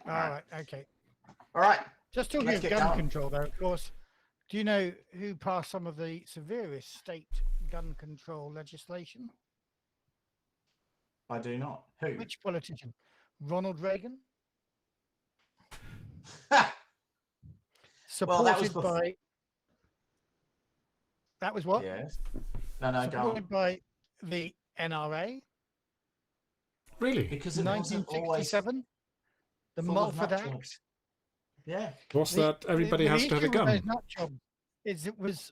All right. Okay. All right. Just talking Let's of get gun going. control, though, of course, do you know who passed some of the severest state gun control legislation? I do not. Who? Which politician? Ronald Reagan, Well, that was supported before. by that was what? Yes. No, go on. Supported by the NRA, Really? Because it wasn't always 1967, the full of Mulford nut jobs. Act. Yeah. Was that everybody Well, has the to have a issue with those gun? nut jobs is it was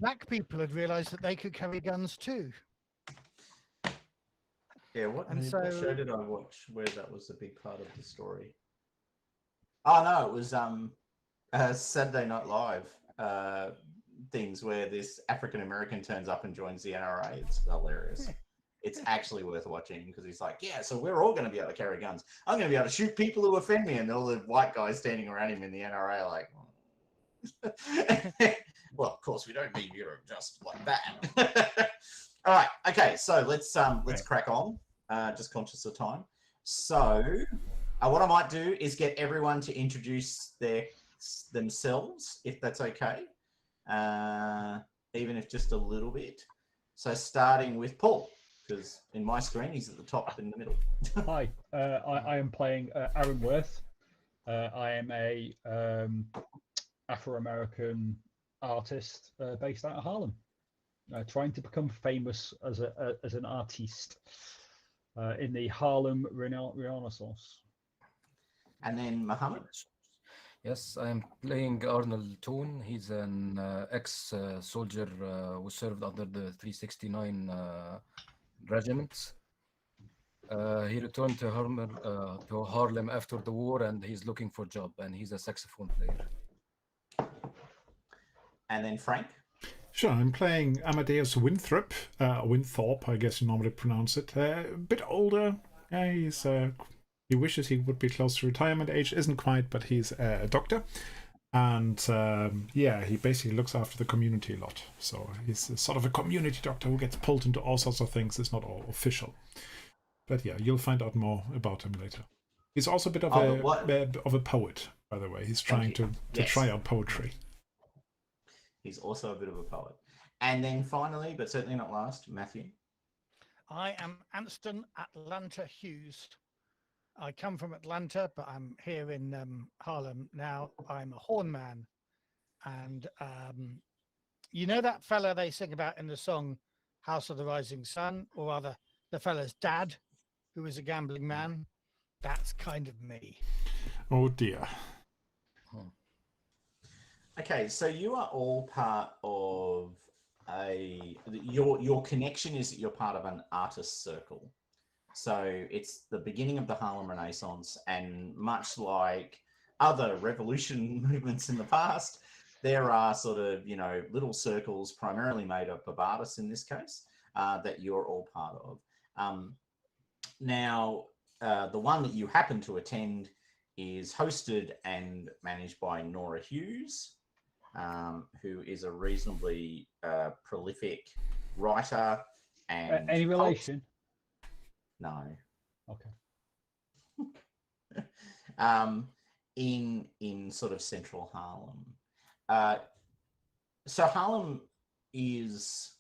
black people had realised that they could carry guns too. Yeah, what And what so- show did I watch where that was a big part of the story? Oh no, it was Saturday Night Live things where this African American turns up and joins the NRA. It's hilarious. It's actually worth watching because he's like, yeah, so we're all going to be able to carry guns. I'm going to be able to shoot people who offend me, and all the white guys standing around him in the NRA like, well, of course we don't mean you're just like that. All right, okay, so let's crack on. Just conscious of time. So what I might do is get everyone to introduce themselves, if that's okay, even if just a little bit. So starting with Paul, because in my screen he's at the top in the middle. Hi, I am playing Aaron Worth. I am a Afro-American artist based out of Harlem, trying to become famous as an artiste in the Harlem Renaissance. And then Mohammed. Yes, I am playing Arnold Toon. He's an ex-soldier who served under the 369 regiment. He returned to Harlem after the war, and he's looking for a job, and he's a saxophone player. And then Frank. Sure, I'm playing Amadeus Winthrop, Winthorpe, I guess you normally pronounce it. A bit older. He wishes he would be close to retirement age. Isn't quite, but he's a doctor. And he basically looks after the community a lot. So he's sort of a community doctor who gets pulled into all sorts of things. It's not all official. But yeah, you'll find out more about him later. He's also a bit of a poet, by the way. He's trying to try out poetry. He's also a bit of a poet. And then finally, but certainly not last, Matthew. I am Anston Atlanta Hughes. I come from Atlanta, but I'm here in Harlem now. I'm a horn man. And you know that fella they sing about in the song House of the Rising Sun, or rather the fella's dad, who was a gambling man? That's kind of me. Oh dear. Okay, so you are all part of your connection is that you're part of an artist circle. So it's the beginning of the Harlem Renaissance, and much like other revolution movements in the past, there are sort of, little circles primarily made up of artists in this case that you're all part of. Now, the one that you happen to attend is hosted and managed by Nora Hughes, who is a reasonably prolific writer. And any relation? No. Okay. In sort of central Harlem. So Harlem is,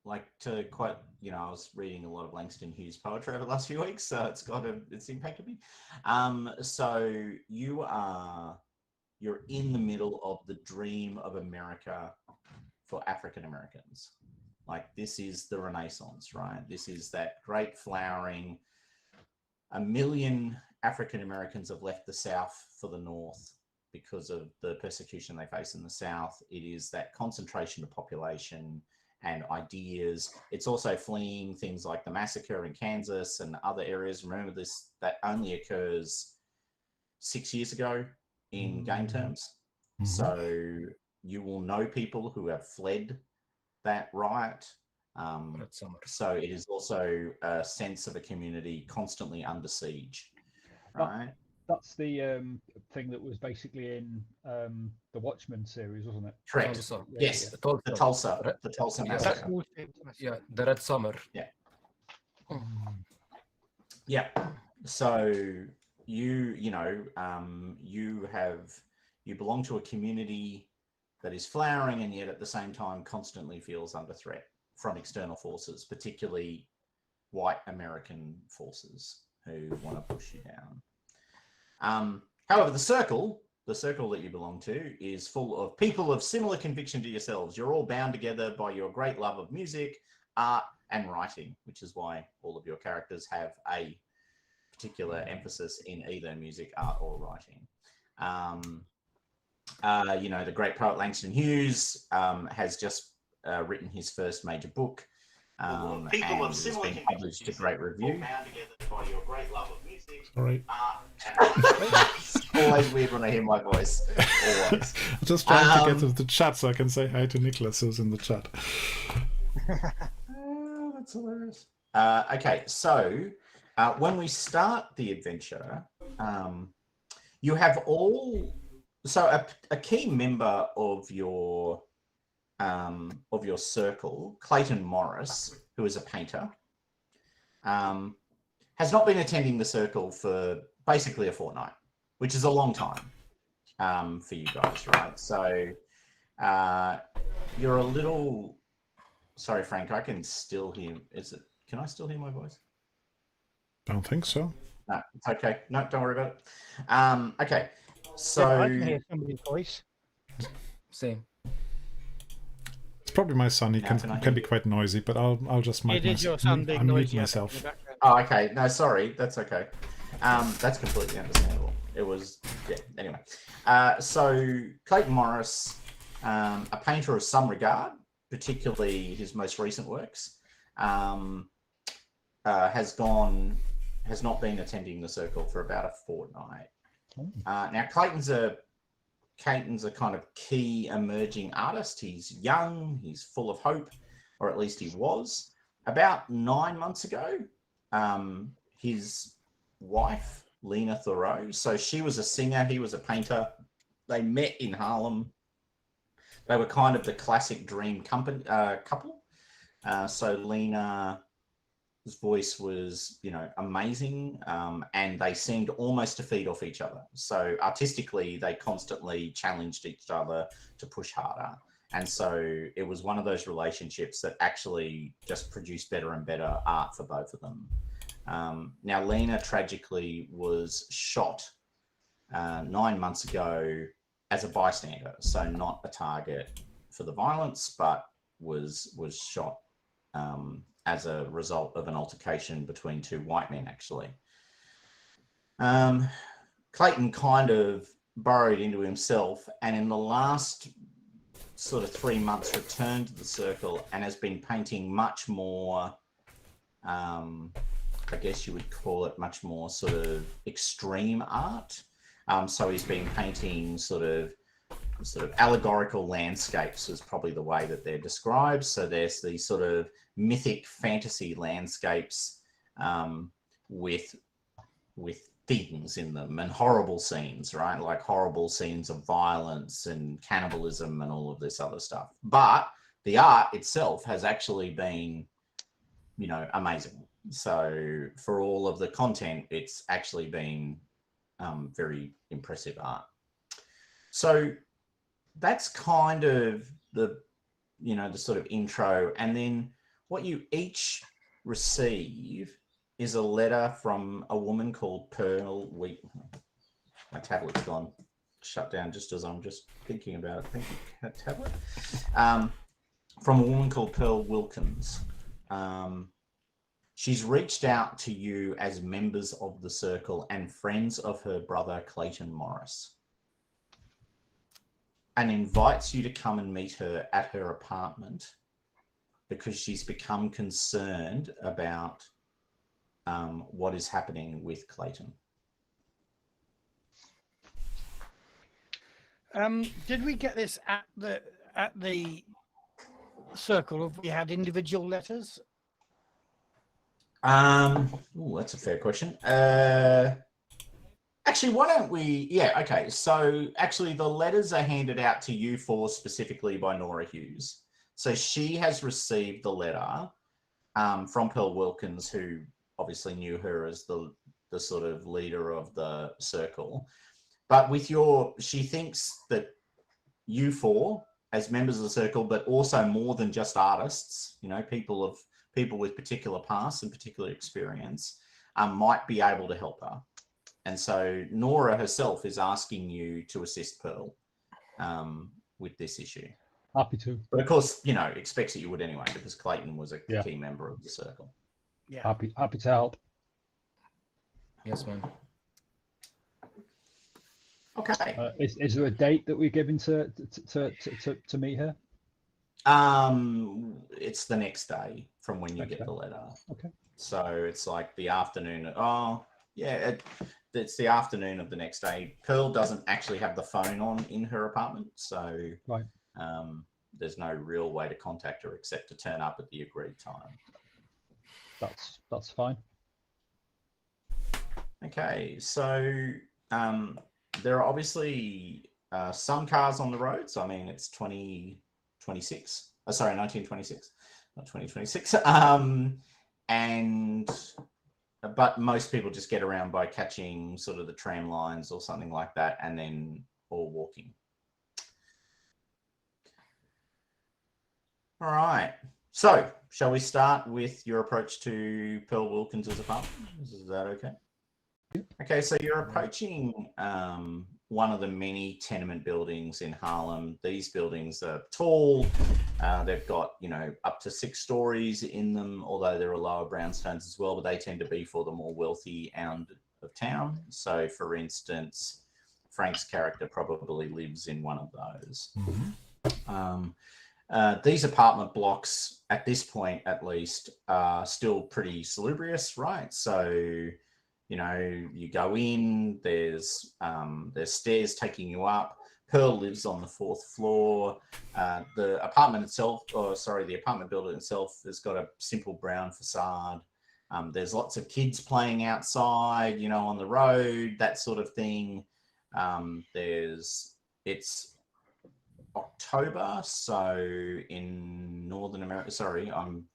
like, to quote, I was reading a lot of Langston Hughes poetry over the last few weeks, so it's impacted me. So you're in the middle of the dream of America for African Americans. Like, this is the Renaissance, right? This is that great flowering. 1 million African Americans have left the South for the North because of the persecution they face in the South. It is that concentration of population and ideas. It's also fleeing things like the massacre in Kansas and other areas. Remember this, that only occurs 6 years ago in game terms. Mm-hmm. So you will know people who have fled that riot. So it is also a sense of a community constantly under siege, right? That's the thing that was basically in the Watchmen series, wasn't it? Correct. Tulsa. Yes, the Tulsa massacre. Yeah, the Red Summer. Yeah. Yeah. So you belong to a community that is flowering, and yet at the same time constantly feels under threat from external forces, particularly white American forces who want to push you down. However, the circle that you belong to is full of people of similar conviction to yourselves. You're all bound together by your great love of music, art, and writing, which is why all of your characters have a particular emphasis in either music, art, or writing. The great poet Langston Hughes has just written his first major book, and it's been published to great review. Sorry. It's always weird when I hear my voice. Always. I'm just trying to get to the chat so I can say hi to Nicholas, who's in the chat. That's hilarious. Okay, so when we start the adventure, you have all. So a key member of your circle, Clayton Morris, who is a painter, has not been attending the circle for basically a fortnight, which is a long time for you guys, right? So you're a little. Sorry, Frank, I can still hear. Can I still hear my voice? Don't think so. No, it's okay. No, don't worry about it. Okay, so Yeah, I can hear somebody's voice. Same. It's probably my son. He Now, can be quite noisy, but I'll just It is your son being noisy. myself. Oh, okay. No, sorry. That's okay. That's completely understandable. It was, yeah. Anyway, so Clayton Morris, a painter of some regard, particularly his most recent works, has not been attending the circle for about a fortnight. Now, Clayton's a kind of key emerging artist. He's young. He's full of hope, or at least he was. About 9 months ago, his wife, Lena Thoreau, so she was a singer, he was a painter. They met in Harlem. They were kind of the classic dream couple. So Lena's voice was, amazing, and they seemed almost to feed off each other. So artistically, they constantly challenged each other to push harder. And so it was one of those relationships that actually just produced better and better art for both of them. Now, Lena tragically was shot 9 months ago as a bystander, so not a target for the violence, but was shot as a result of an altercation between two white men, actually. Clayton kind of burrowed into himself, and in the last sort of 3 months returned to the circle and has been painting much more, I guess you would call it much more sort of extreme art. So he's been painting sort of allegorical landscapes is probably the way that they're described. So there's these sort of mythic fantasy landscapes with things in them and horrible scenes, right? Like horrible scenes of violence and cannibalism and all of this other stuff. But the art itself has actually been, amazing. So for all of the content, it's actually been very impressive art. So that's kind of the sort of intro. And then what you each receive is a letter from a woman called Pearl. My tablet's gone shut down just as I'm just thinking about it. Thank you, tablet. From a woman called Pearl Wilkins. She's reached out to you as members of the circle and friends of her brother, Clayton Morris, and invites you to come and meet her at her apartment because she's become concerned about what is happening with Clayton. Did we get this at the circle? Have we had individual letters? That's a fair question. Actually, why don't we? Yeah, okay. So actually, the letters are handed out to you four specifically by Nora Hughes. So she has received the letter from Pearl Wilkins, who obviously knew her as the the sort of leader of the circle. But she thinks that you four, as members of the circle, but also more than just artists, people with particular pasts and particular experience, might be able to help her. And so Nora herself is asking you to assist Pearl with this issue. Happy to. But of course, expects that you would anyway, because Clayton was a key member of the circle. Yeah. Happy to help. Yes, ma'am. Okay. Is there a date that we're given to meet her? It's the next day from when you Next get day. the letter. Okay. So it's like the afternoon. It's the afternoon of the next day. Pearl doesn't actually have the phone on in her apartment, so Right. There's no real way to contact her except to turn up at the agreed time. That's fine. Okay, so there are obviously some cars on the roads. I mean, it's 1926, not 2026. But most people just get around by catching sort of the tram lines or something like that, and then or walking. All right. So, shall we start with your approach to Pearl Wilkins' apartment? Is that okay? Okay, so you're approaching one of the many tenement buildings in Harlem. These buildings are tall. They've got, up to 6 stories in them, although there are lower brownstones as well, but they tend to be for the more wealthy end of town. So, for instance, Frank's character probably lives in one of those. These apartment blocks, at this point at least, are still pretty salubrious, right? So, you go in, there's stairs taking you up. Pearl lives on the 4th floor. The apartment building itself has got a simple brown facade. There's lots of kids playing outside, on the road, that sort of thing. It's October, so in Northern America, sorry, I'm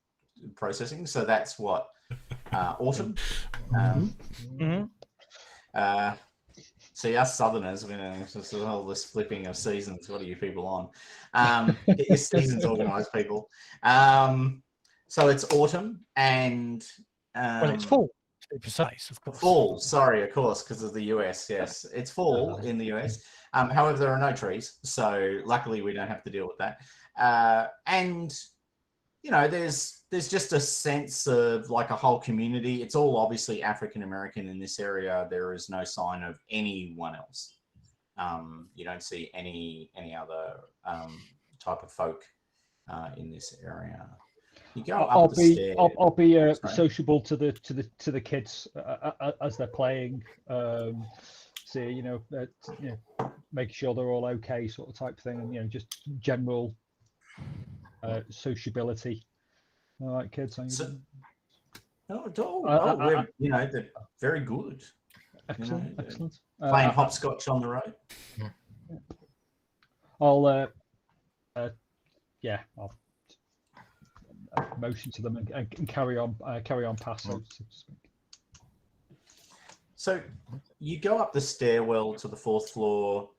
processing. So that's what, autumn. See, us Southerners, just all this flipping of seasons. What are you people on? Get your seasons organised, people. So it's autumn, and Well, it's fall, to be precise, of course. Fall, sorry, of course, because of the US. Yes, it's fall in the US. However, there are no trees, so luckily we don't have to deal with that. And there's just a sense of like a whole community. It's all obviously African American in this area. There is no sign of anyone else. You don't see any other type of folk in this area. You go up the stairs. I'll be sociable to the kids as they're playing. Making sure they're all okay, sort of type thing, and just general sociability. All right, kids. They're very good. Excellent, excellent. Playing hopscotch on the road. I'll motion to them and carry on past. So to speak. So you go up the stairwell to the 4th floor.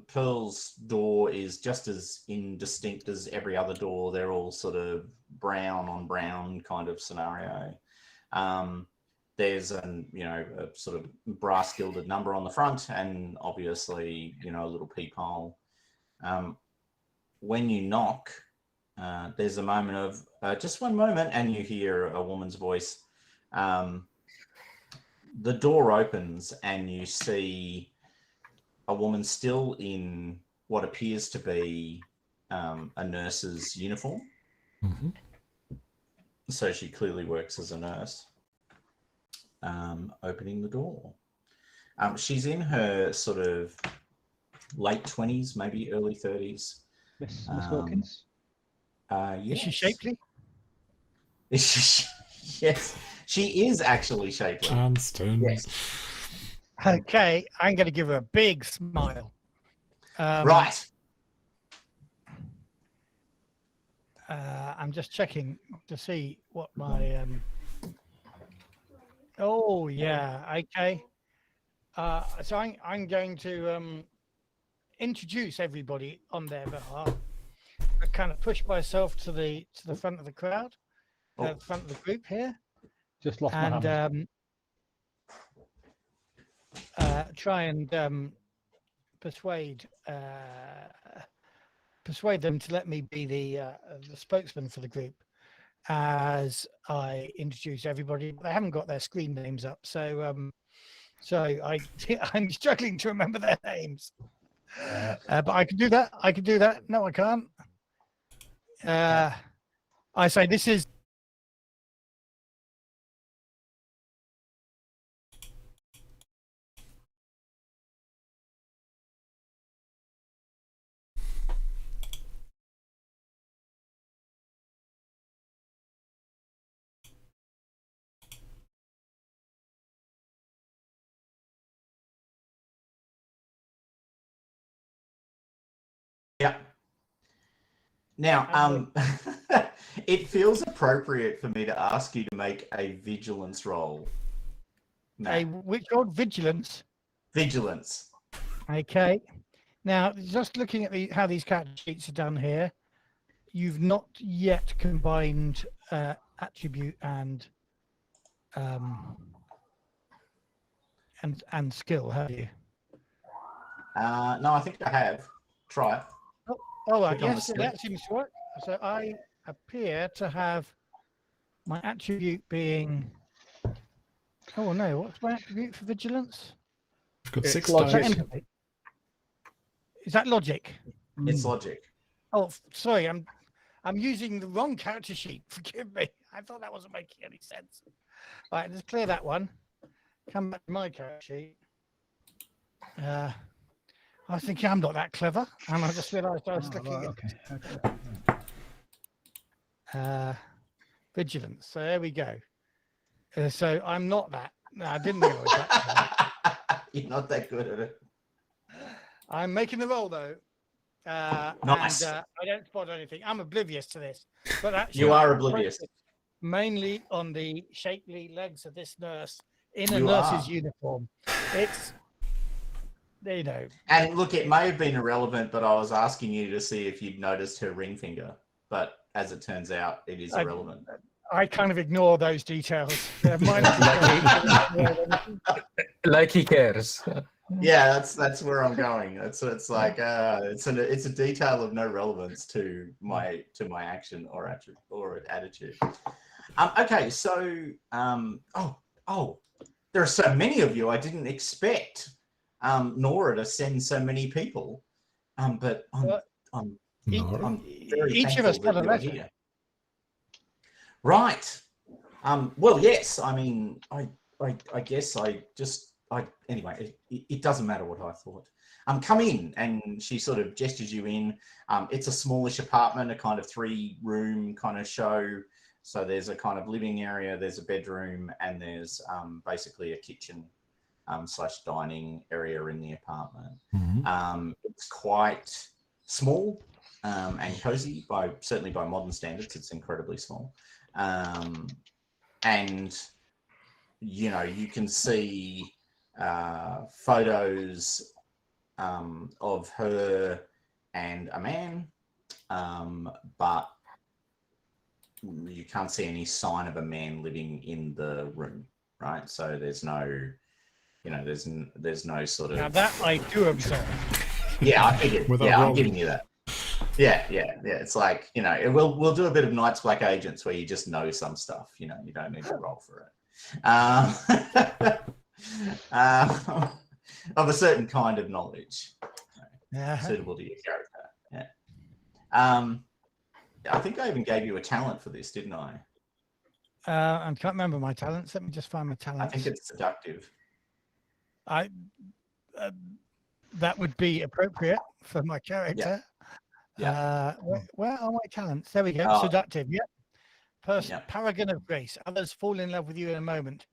Pearl's door is just as indistinct as every other door. They're all sort of brown on brown kind of scenario. There's a sort of brass gilded number on the front, and obviously, a little peephole. When you knock, there's a moment of just one moment, and you hear a woman's voice. The door opens, and you see a woman still in what appears to be a nurse's uniform. Mm-hmm. So she clearly works as a nurse. Opening the door. She's in her sort of late 20s, maybe early 30s. Miss Wilkins? Yes. Is she shapely? Is she? Yes, she is actually shapely. Anston. Yes. Okay, I'm going to give her a big smile. Right. I'm just checking to see what my Oh yeah, okay. So I'm going to introduce everybody on their behalf. I kind of push myself to the front of the crowd, Oh. front of the group here, Just lost my and hand. try and persuade persuade them to let me be the spokesman for the group as I introduce everybody. They haven't got their screen names up, so I'm struggling to remember their names. But I can do that. I can do that. No, I can't. I say this is Yeah. Now, it feels appropriate for me to ask you to make a vigilance roll. a which called vigilance. Vigilance. Okay. Now, just looking at how these character sheets are done here, you've not yet combined attribute and skill, have you? No, I think I have. Try it. Oh, right. Click on the Yes, skill. that seems to work. So I appear to have my attribute being. Oh no! What's my attribute for vigilance? I've got It's 6 logic. dice. Empathy. Is that logic? It's logic. Oh, sorry. I'm using the wrong character sheet. Forgive me. I thought that wasn't making any sense. All right, let's clear that one. Come back to my character sheet. I was thinking I'm not that clever, and I just realised I was looking Right, at okay. vigilance. So there we go. So I'm not that. No, I didn't realise that. You're not that good at it. I'm making the roll though. Nice. And I don't spot anything. I'm oblivious to this, but actually, You are I'm oblivious. focused mainly on the shapely legs of this nurse in a You nurse's are. uniform. It's, you know, And look, it may have been irrelevant, but I was asking you to see if you'd noticed her ring finger. But as it turns out, it is irrelevant. I kind of ignore those details. They're minor Like he cares. Yeah, that's where I'm going. It's like it's a detail of no relevance to my action or attitude. Okay, so there are so many of you. I didn't expect Nora to send so many people. But I'm very each of us thankful got a that you're letter. here. Right. Well, yes. I mean, I guess anyway, it doesn't matter what I thought. Come in, and she sort of gestures you in. It's a smallish apartment, a kind of 3-room kind of show. So there's a kind of living area, there's a bedroom, and there's basically a kitchen / dining area in the apartment. Mm-hmm. It's quite small and cozy certainly by modern standards. It's incredibly small. And you can see photos of her and a man, but you can't see any sign of a man living in the room, right? So there's no, there's no sort of. Now that I do observe. Yeah, I figured. Without Yeah, I'm rolling. giving you that. Yeah. It's like, we'll do a bit of Night's Black Agents where you just know some stuff. You don't need to roll for it. Of a certain kind of knowledge, suitable to your character. Yeah. I think I even gave you a talent for this, didn't I? I can't remember my talents. Let me just find my talents. I think it's seductive. That would be appropriate for my character. Yeah. Where are my talents? There we go. Oh. Seductive. Yep. Yep. Paragon of grace. Others fall in love with you in a moment.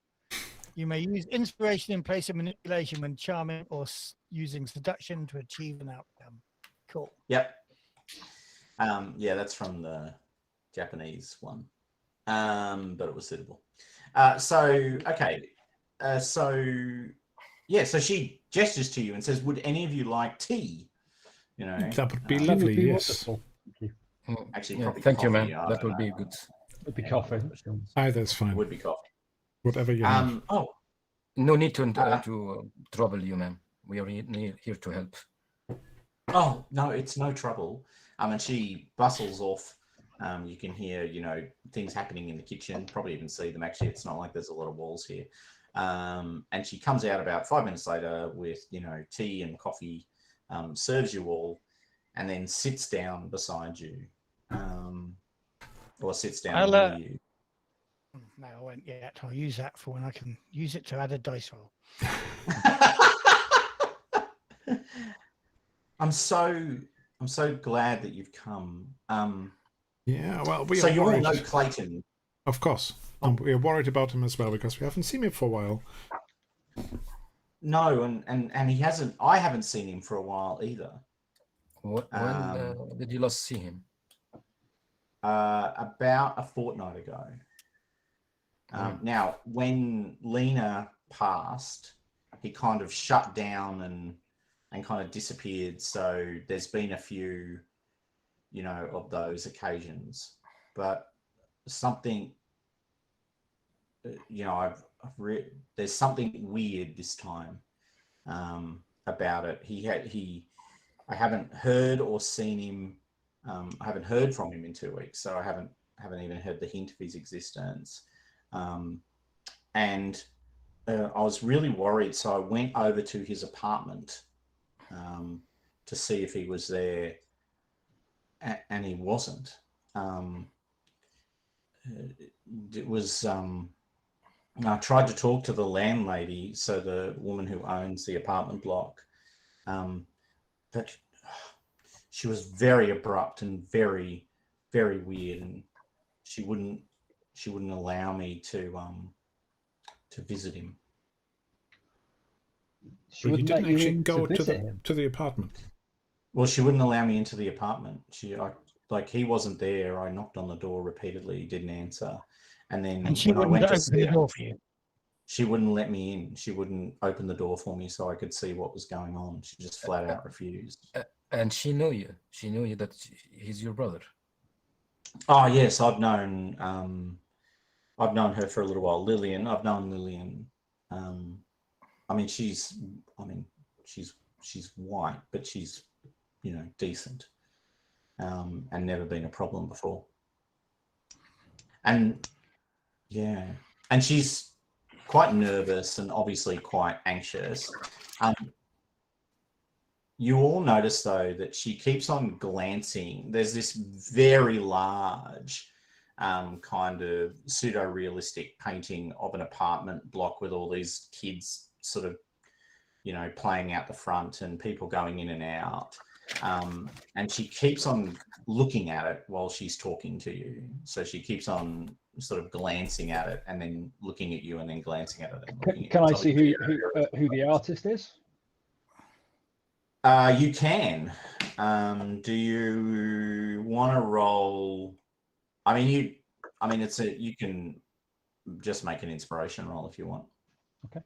You may use inspiration in place of manipulation when charming or using seduction to achieve an outcome. Cool. Yep. Yeah, that's from the Japanese one, but it was suitable. So, okay, so she gestures to you and says, "Would any of you like tea?" You know, That would be Tea lovely, would be yes. wonderful. Thank you. actually, Yeah, probably thank you, coffee, man. I That don't will be know. good. It'd be Yeah, coffee. Either's fine. Would be coffee. Whatever you have. No need to Uh, trouble you, man. We are here to help. Oh no, it's no trouble. And she bustles off. You can hear, things happening in the kitchen. Probably even see them. Actually, it's not like there's a lot of walls here. And she comes out about 5 minutes later with, tea and coffee. Serves you all, and then sits down beside you, or sits down near you. No, I won't yet. I'll use that for when I can use it to add a dice roll. I'm so glad that you've come. Yeah, well, we so are you all worried. know Clayton. Of course. We're worried about him as well because we haven't seen him for a while. No, and he hasn't. I haven't seen him for a while either. When did you last see him? About a fortnight ago. Now, when Lena passed, he kind of shut down and kind of disappeared. So there's been a few, of those occasions. But something, there's something weird this time about it. I haven't heard or seen him. I haven't heard from him in 2 weeks, so I haven't even heard the hint of his existence. And I was really worried, so I went over to his apartment to see if he was there, and he wasn't. It was. I tried to talk to the landlady, so the woman who owns the apartment block, but she was very abrupt and very, very weird, and she wouldn't allow me to visit him. She But you wouldn't let didn't you actually in go to visit him. to the apartment. Well, she wouldn't allow me into the apartment. He wasn't there. I knocked on the door repeatedly. He didn't answer. And then And she when I wouldn't went to open see the her, door for you. she wouldn't let me in. She wouldn't open the door for me so I could see what was going on. She just flat out refused. And she knew you. She knew you that he's your brother. Oh yes, I've known her for a little while. Lillian, I've known Lillian. She's white, but she's decent, and never been a problem before. And yeah, and she's quite nervous and obviously quite anxious. You all notice though that she keeps on glancing. There's this very large kind of pseudo-realistic painting of an apartment block with all these kids sort of, playing out the front and people going in and out. And she keeps on looking at it while she's talking to you. So she keeps on sort of glancing at it and then looking at you and then glancing at it. And looking Can at I see who the artist is? You can. Do you want to roll? You can just make an inspiration roll if you want. Okay.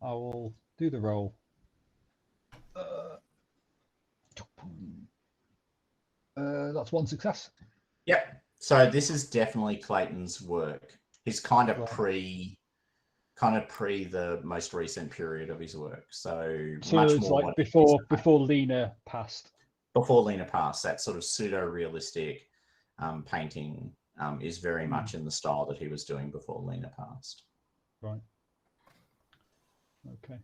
I will do the roll. That's one success. Yep. So this is definitely Clayton's work. He's kind of Right. pre the most recent period of his work. So So much it's more like before Lena passed. Before Lena passed, that sort of pseudo-realistic painting is very much in the style that he was doing before Lena passed. Right. Okay.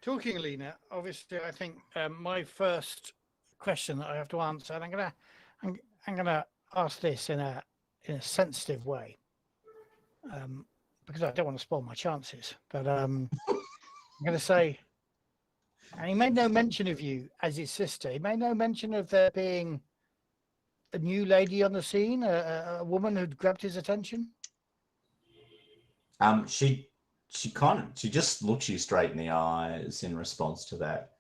Talking, Lena, obviously, I think my first question that I have to answer, and I'm gonna ask this in a sensitive way, because I don't want to spoil my chances. But I'm gonna say, and he made no mention of you as his sister. He made no mention of there being a new lady on the scene, a woman who'd grabbed his attention. She just looks you straight in the eyes in response to that.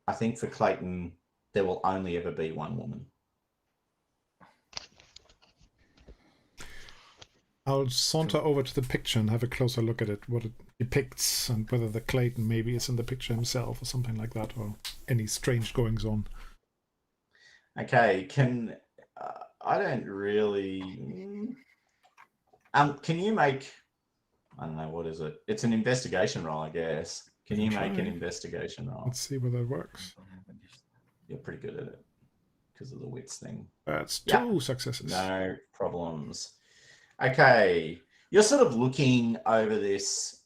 I think for Clayton, there will only ever be one woman. I'll saunter over to the picture and have a closer look at it, what it depicts, and whether the Clayton maybe is in the picture himself or something like that, or any strange goings on. Okay, I don't really. Can you make? I don't know, what is it? It's an investigation roll, I guess. Can you make an investigation roll? Let's see whether it works. You're pretty good at it because of the wits thing. That's 2 Yeah. successes. No problems. Okay, you're sort of looking over this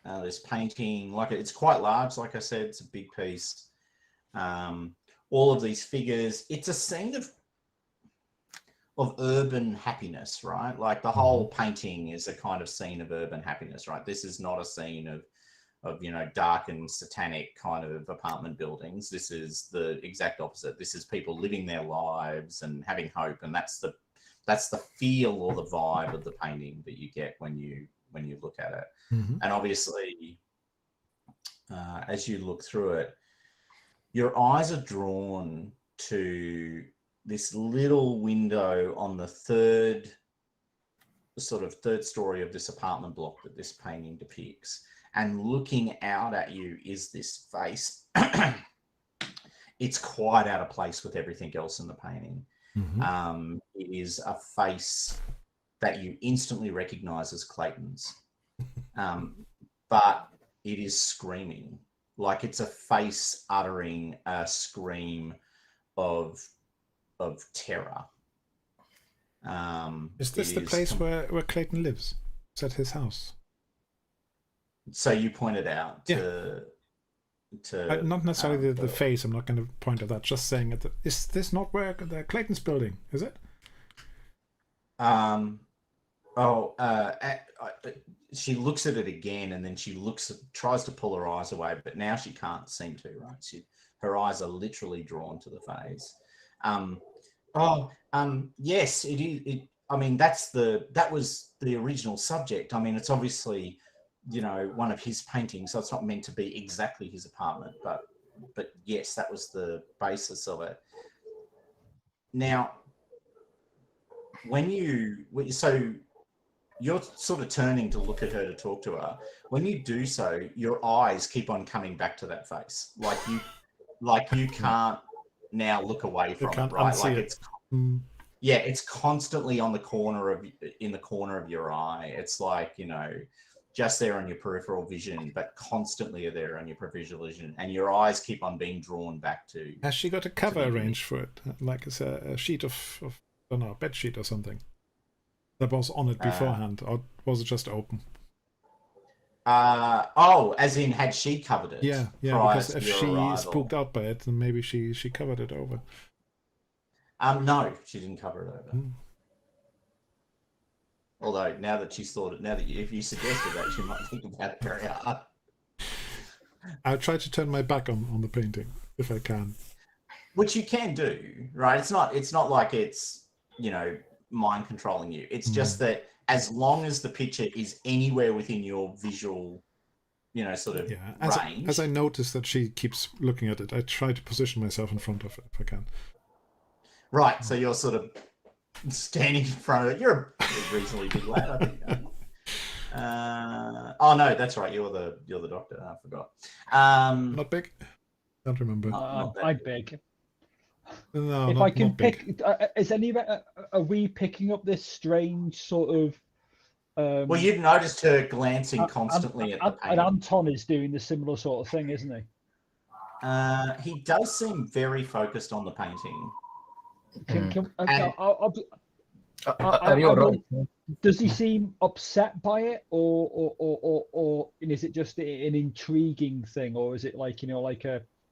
this painting. Like, it's quite large. Like I said, it's a big piece. All of these figures. It's a scene of urban happiness, right? Like, the whole painting is a kind of scene of urban happiness, right? This is not a scene of dark and satanic kind of apartment buildings. This is the exact opposite. This is people living their lives and having hope, and that's the feel or the vibe of the painting that you get when you look at it. And obviously, as you look through it, your eyes are drawn to this little window on the third story of this apartment block that this painting depicts. And looking out at you is this face. It's quite out of place with everything else in the painting. It is a face that you instantly recognize as Clayton's, but it is screaming. Like, it's a face uttering a scream of terror. Is this the place where Clayton lives? Is that his house? So you pointed out to not necessarily the face. I'm not going to point at that. Just saying it. Is this not where the Clayton's building? Is it? She looks at it again, and then she tries to pull her eyes away, but now she can't seem to. Right? Her eyes are literally drawn to the face. Yes, it is. I mean, that was the original subject. I mean, it's obviously, one of his paintings, so it's not meant to be exactly his apartment, but yes, that was the basis of it. Now, so you're sort of turning to look at her to talk to her. When you do so, your eyes keep on coming back to that face, like you can't now look away from it, right? Like, it's it's constantly in the corner of your eye. It's like, just there on your peripheral vision, but constantly there on your peripheral vision, and your eyes keep on being drawn back to. Has she got a cover arranged for it? Like, it's a sheet of I don't know, a bed sheet or something that was on it beforehand, or was it just open? As in, had she covered it? Yeah, because if she spooked out by it, then maybe she covered it over. No, she didn't cover it over. Although, if you suggested that, she might think about it very hard. I'll try to turn my back on the painting if I can. Which you can do, right? It's not like it's, mind controlling you. It's just that as long as the picture is anywhere within your visual, range. As I notice that she keeps looking at it, I try to position myself in front of it if I can. Right, so you're sort of standing in front of it. You're a reasonably big lad, I think. No, that's right. You're the doctor. I forgot. Not big. Don't remember. I'm big. No, if I can pick, are we picking up this strange sort of? Well, you've noticed her glancing constantly at the painting. And Anton is doing the similar sort of thing, isn't he? He does seem very focused on the painting. Does he seem upset by it, or is it just an intriguing thing, or is it like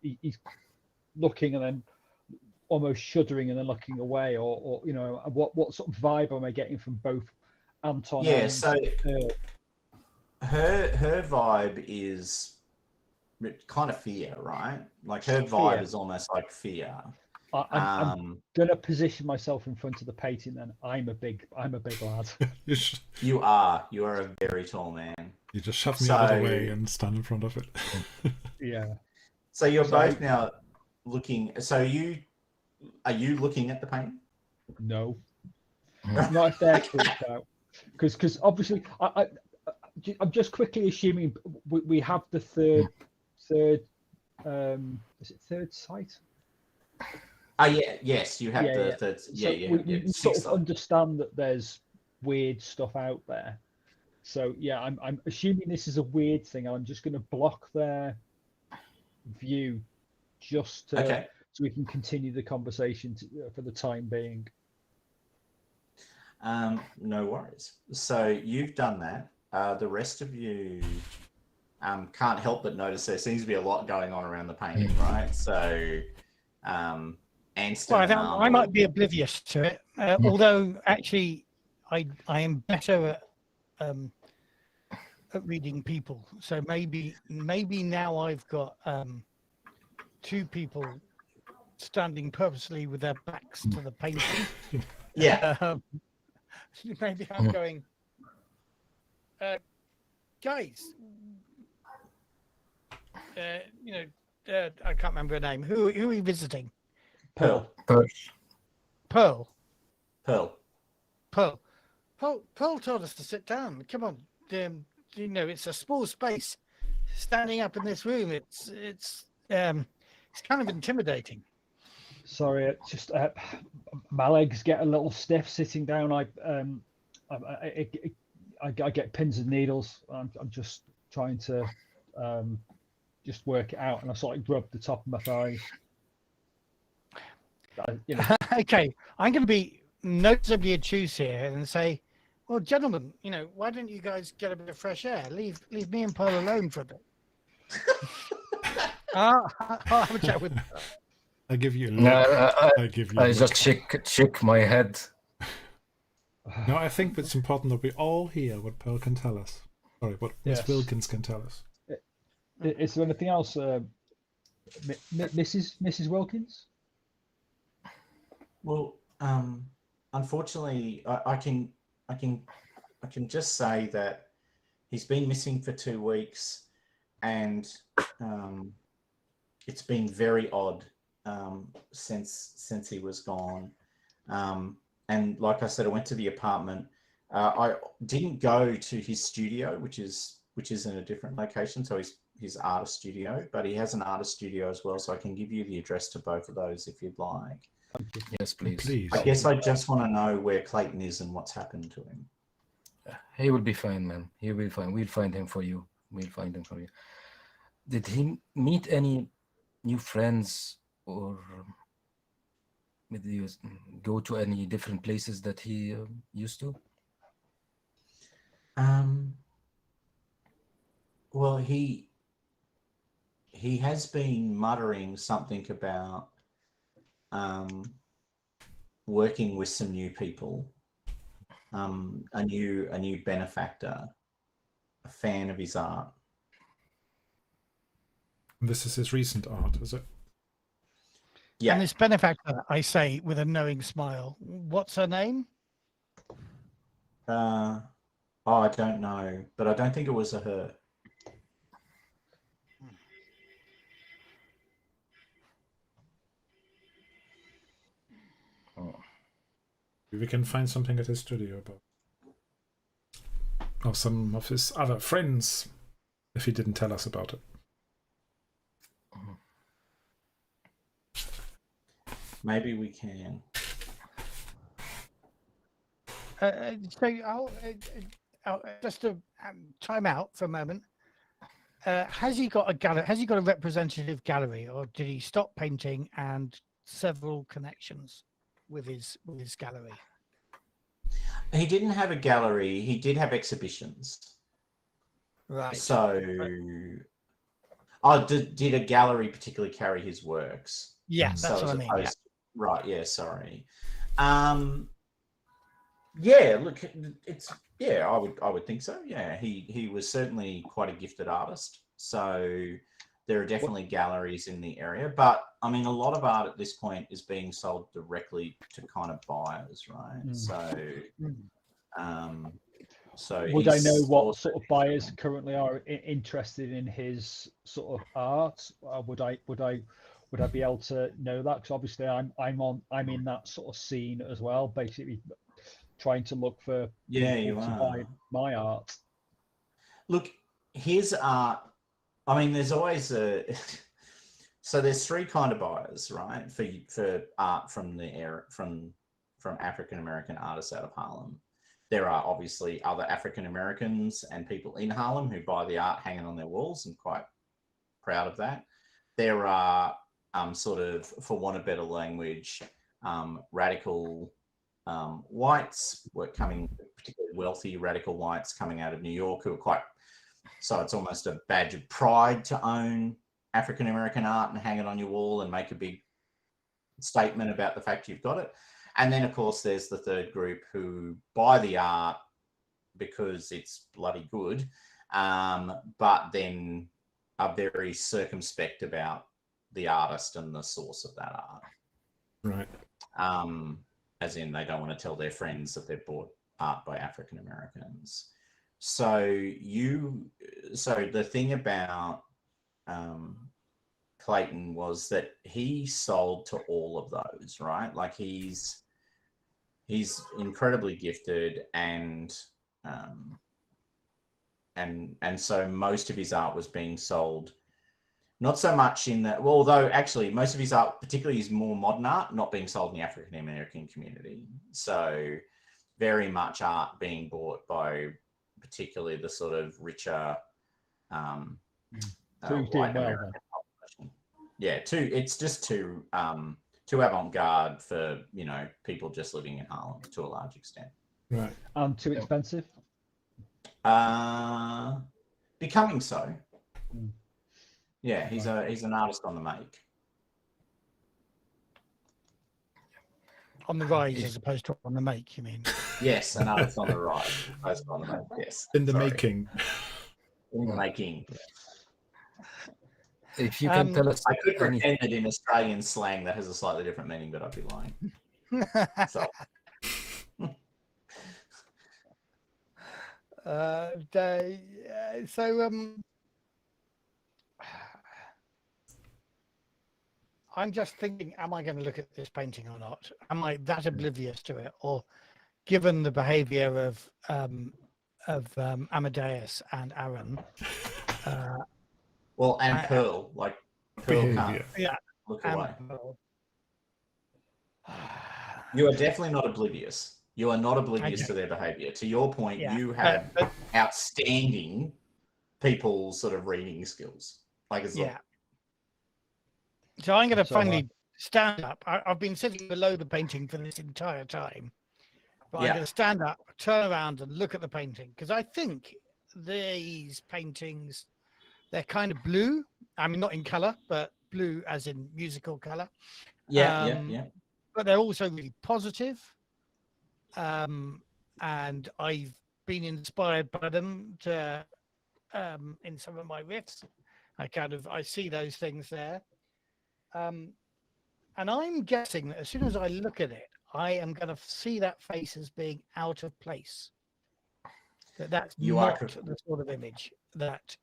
he's looking and then almost shuddering and then looking away, or what sort of vibe am I getting from both Anton? Yeah, so her vibe is kind of fear, right? Like, her vibe is almost like fear. I'm gonna position myself in front of the painting. Then I'm a big lad. You are a very tall man. You just shove me out of the way and stand in front of it. Yeah. So you're both now looking. So are you looking at the painting? No. Not if they're creeped out, because obviously I'm just quickly assuming we have the third is it third site? Oh yeah, yes, you have Yeah, the yeah. third. So Yeah, we sort of understand that there's weird stuff out there. So yeah, I'm assuming this is a weird thing. I'm just going to block their view just Okay. so we can continue the conversation for the time being. No worries. So you've done that. The rest of you can't help but notice there seems to be a lot going on around the painting, right? So, Anston Well, I, and don't, I Arnold. might be oblivious to it, although actually I am better at reading people. So maybe now I've got two people standing purposely with their backs to the painting. Yeah. Maybe I'm going, guys. I can't remember her name. Who are we visiting? Pearl. Pearl. Pearl. Pearl told us to sit down. Come on. It's a small space. Standing up in this room, it's kind of intimidating. Sorry, it's just my legs get a little stiff sitting down. I get pins and needles. I'm just trying to just work it out, and I sort of rub the top of my thighs. Okay, I'm going to be noticeably obtuse here and say, well, gentlemen, why don't you guys get a bit of fresh air? Leave me and Pearl alone for a bit. I'll have a chat with her. I give you a look. I give you. I just shake my head. No, I think it's important that we all hear what Pearl can tell us. Sorry, what Miss Wilkins can tell us. Is there anything else, Mrs. Wilkins? Well, unfortunately, I can just say that he's been missing for 2 weeks, and it's been very odd since he was gone. And like I said, I went to the apartment. I didn't go to his studio, which is in a different location. So his artist studio, but he has an artist studio as well. So I can give you the address to both of those if you'd like. Yes, please. I guess I just want to know where Clayton is and what's happened to him. He will be fine, man. He will be fine. We'll find him for you. Did he meet any new friends, or did he go to any different places that he used to? Well, he has been muttering something about working with some new people, a new benefactor, a fan of his art. This is his recent art, is it? Yeah. And this benefactor, I say with a knowing smile, what's her name? I don't know, but I don't think it was a her. We can find something at his studio about, or some of his other friends, if he didn't tell us about it. Maybe we can. So I'll just to time out for a moment. Has he got a gallery? Has he got a representative gallery, or did he stop painting and several connections with his gallery? He didn't have a gallery. He did have exhibitions. Right. So, did a gallery particularly carry his works? Yeah, that's what I mean. Yeah. Right. Yeah. Sorry. Yeah. Look, I would think so. Yeah. He was certainly quite a gifted artist. So there are definitely galleries in the area, but I mean, a lot of art at this point is being sold directly to kind of buyers, right? So would I know what sort of buyers currently are interested in his sort of art? Would I be able to know that? Because obviously I'm in that sort of scene as well. Basically, trying to look for Yeah, people you to are. buy my art. Look, his art. I mean, there's always a. So there's three kind of buyers, right? For art from the era from African American artists out of Harlem. There are obviously other African Americans and people in Harlem who buy the art hanging on their walls, and quite proud of that. There are sort of, for want of better language, radical whites were coming, particularly wealthy radical whites coming out of New York, who are quite. So it's almost a badge of pride to own African American art and hang it on your wall and make a big statement about the fact you've got it. And then, of course, there's the third group who buy the art because it's bloody good, but then are very circumspect about the artist and the source of that art. Right. As in, they don't want to tell their friends that they've bought art by African Americans. So the thing about Clayton was that he sold to all of those, right? Like he's incredibly gifted, and so most of his art was being sold, not so much in the, well, although actually most of his art, particularly his more modern art, not being sold in the African American community. So very much art being bought by particularly the sort of richer white American population. Yeah, it's just too avant-garde for, people just living in Harlem to a large extent. Right. Too expensive? Becoming so. Mm. Yeah, he's an artist on the make. On the rise as opposed to on the make, you mean? Yes, an artist on the rise as opposed to on the make. Yes. In the making. In the making. If you can tell us I could anything. pretend that in Australian slang that has a slightly different meaning, but I'd be lying. So. I'm just thinking, am I going to look at this painting or not? Am I that oblivious to it? Or given the behavior of Amadeus and Aaron, well, and Pearl, like Pearl can't look away. You are definitely not oblivious. You are not oblivious to their behavior. To your point, you have outstanding people's sort of reading skills. So I'm going to finally stand up. I've been sitting below the painting for this entire time. But I'm going to stand up, turn around and look at the painting, because I think these paintings, they're kind of blue. I mean, not in color, but blue as in musical color. Yeah. But they're also really positive. And I've been inspired by them to in some of my riffs. I see those things there. And I'm guessing that as soon as I look at it, I am going to see that face as being out of place. That's not the sort of image that.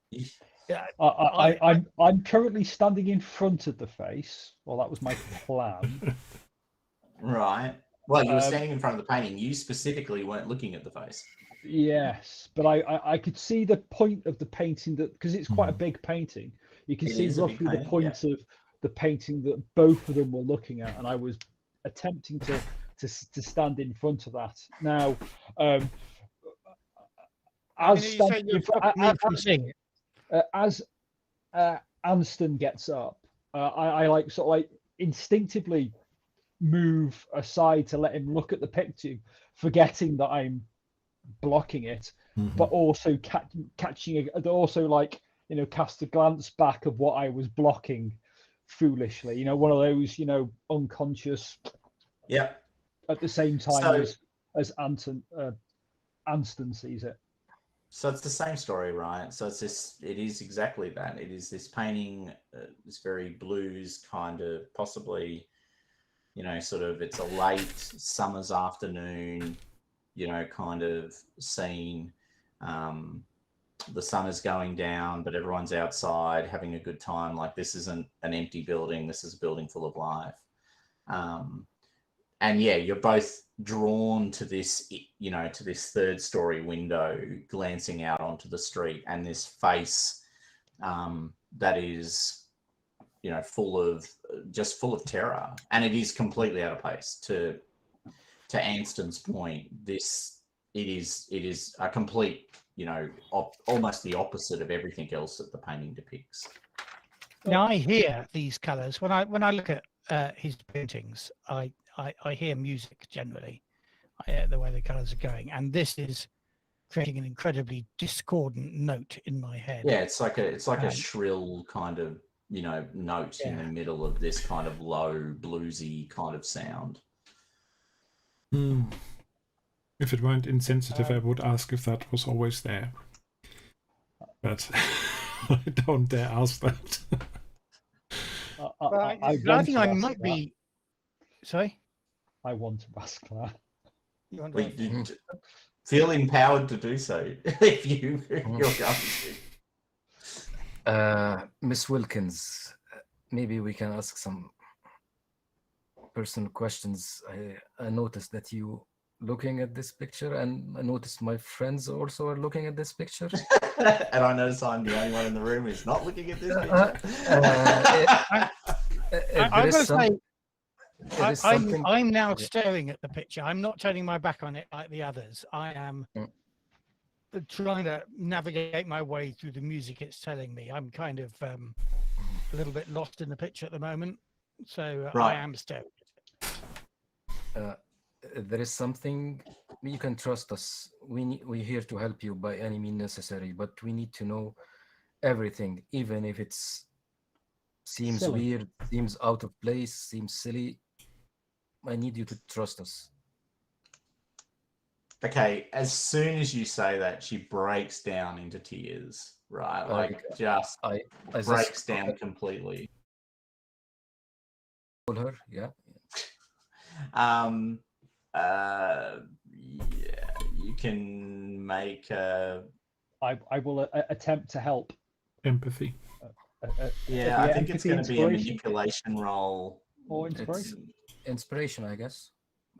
I'm currently standing in front of the face. Well, that was my plan. Right. Well, you were standing in front of the painting. You specifically weren't looking at the face. Yes, but I could see the point of the painting, that because it's quite a big painting. You can see roughly the point of the painting that both of them were looking at, and I was attempting to stand in front of that. Now, as Anston gets up, I instinctively move aside to let him look at the picture, forgetting that I'm blocking it, but also catching it, also cast a glance back of what I was blocking foolishly, one of those, unconscious. Yeah. At the same time as Anston sees it. So it's the same story, right? So it is exactly that. It is this painting, this very blues kind of, possibly, sort of, it's a late summer's afternoon, kind of scene. The sun is going down, but everyone's outside having a good time. Like, this isn't an empty building. This is a building full of life. yeah, you're both drawn to this, you know, to this third story window glancing out onto the street, and this face that is, you know, full of terror, and it is completely out of place. To Anston's point, it is a complete, you know, almost the opposite of everything else that the painting depicts. Now I hear these colours when I look at his paintings. I hear music generally, the way the colours are going, and this is creating an incredibly discordant note in my head. Yeah, it's like a shrill kind of, you know, note in the middle of this kind of low bluesy kind of sound. If it weren't insensitive, I would ask if that was always there. But I don't dare ask that. I think I might be. Sorry? I want to ask that. You want We to... feel empowered to do so if you're going to. Miss Wilkins, maybe we can ask some personal questions. I noticed that you looking at this picture, and I noticed my friends also are looking at this picture. And I notice I'm the only one in the room who's not looking at this picture. I'm going to say, I'm now staring at the picture. I'm not turning my back on it like the others. I am trying to navigate my way through the music it's telling me. I'm kind of a little bit lost in the picture at the moment, so I am staring at it. There is something, you can trust us. We're here to help you by any means necessary, but we need to know everything, even if seems silly, weird, seems out of place, seems silly. I need you to trust us. Okay, as soon as you say that, she breaks down into tears, right? Like I breaks down completely. Her, yeah. Yeah, you can make a... I will attempt to help. Empathy. Yeah, I think it's going to be a manipulation roll. Or inspiration? Inspiration, I guess.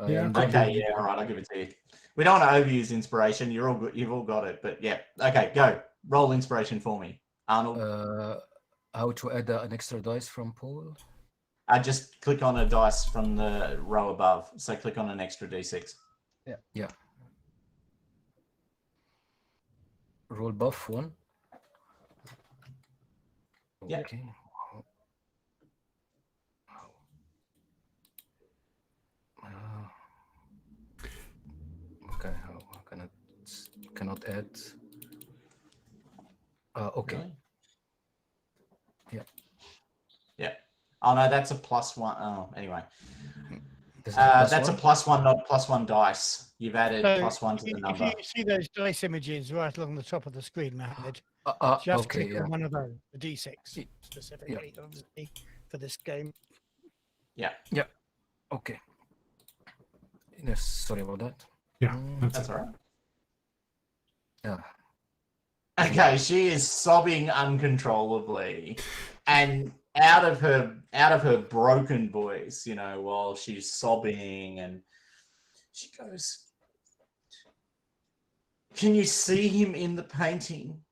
Yeah. Okay, yeah, all right, I'll give it to you. We don't want to overuse inspiration. You're all good. You've all got it, but yeah. Okay, go. Roll inspiration for me, Arnold. How to add an extra dice from pool? Just click on a dice from the row above. So click on an extra d6. Yeah. Roll buff 1. Yeah. Okay. Okay. How cannot add? Okay. Really? Yeah. Yeah. Oh no, that's a +1. Oh, anyway. That's a +1, not +1 dice. You've added +1 to the number. If you see those dice images right along the top of the screen, Mohammed, just click on one of those, the D6 specifically, obviously, for this game. Yeah. Yeah. Okay. Yes, sorry about that. Yeah, that's all right. Yeah. Okay, she is sobbing uncontrollably, and out of her broken voice, you know, while she's sobbing, and she goes, "Can you see him in the painting?"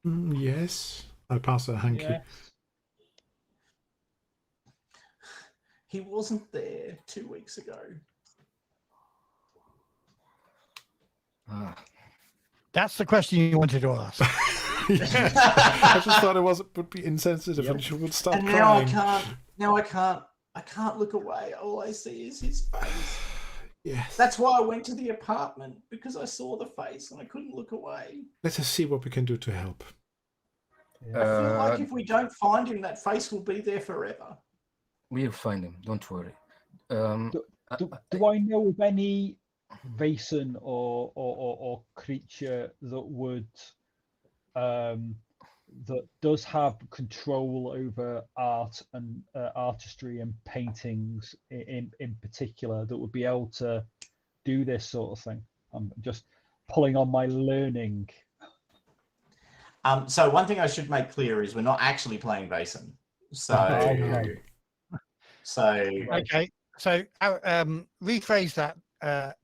Yes. I pass her a hanky. Yes. He wasn't there 2 weeks ago. That's the question you wanted to ask. Yes. I just thought would be insensitive and she would start and crying. Now I can't look away. All I see is his face. Yes. That's why I went to the apartment, because I saw the face and I couldn't look away. Let us see what we can do to help. I feel like if we don't find him, that face will be there forever. We'll find him. Don't worry. Do I know of any Vaesen or creature that would that does have control over art and artistry and paintings in particular, that would be able to do this sort of thing? I'm just pulling on my learning. So one thing I should make clear is we're not actually playing Vaesen. So Okay. So rephrase that,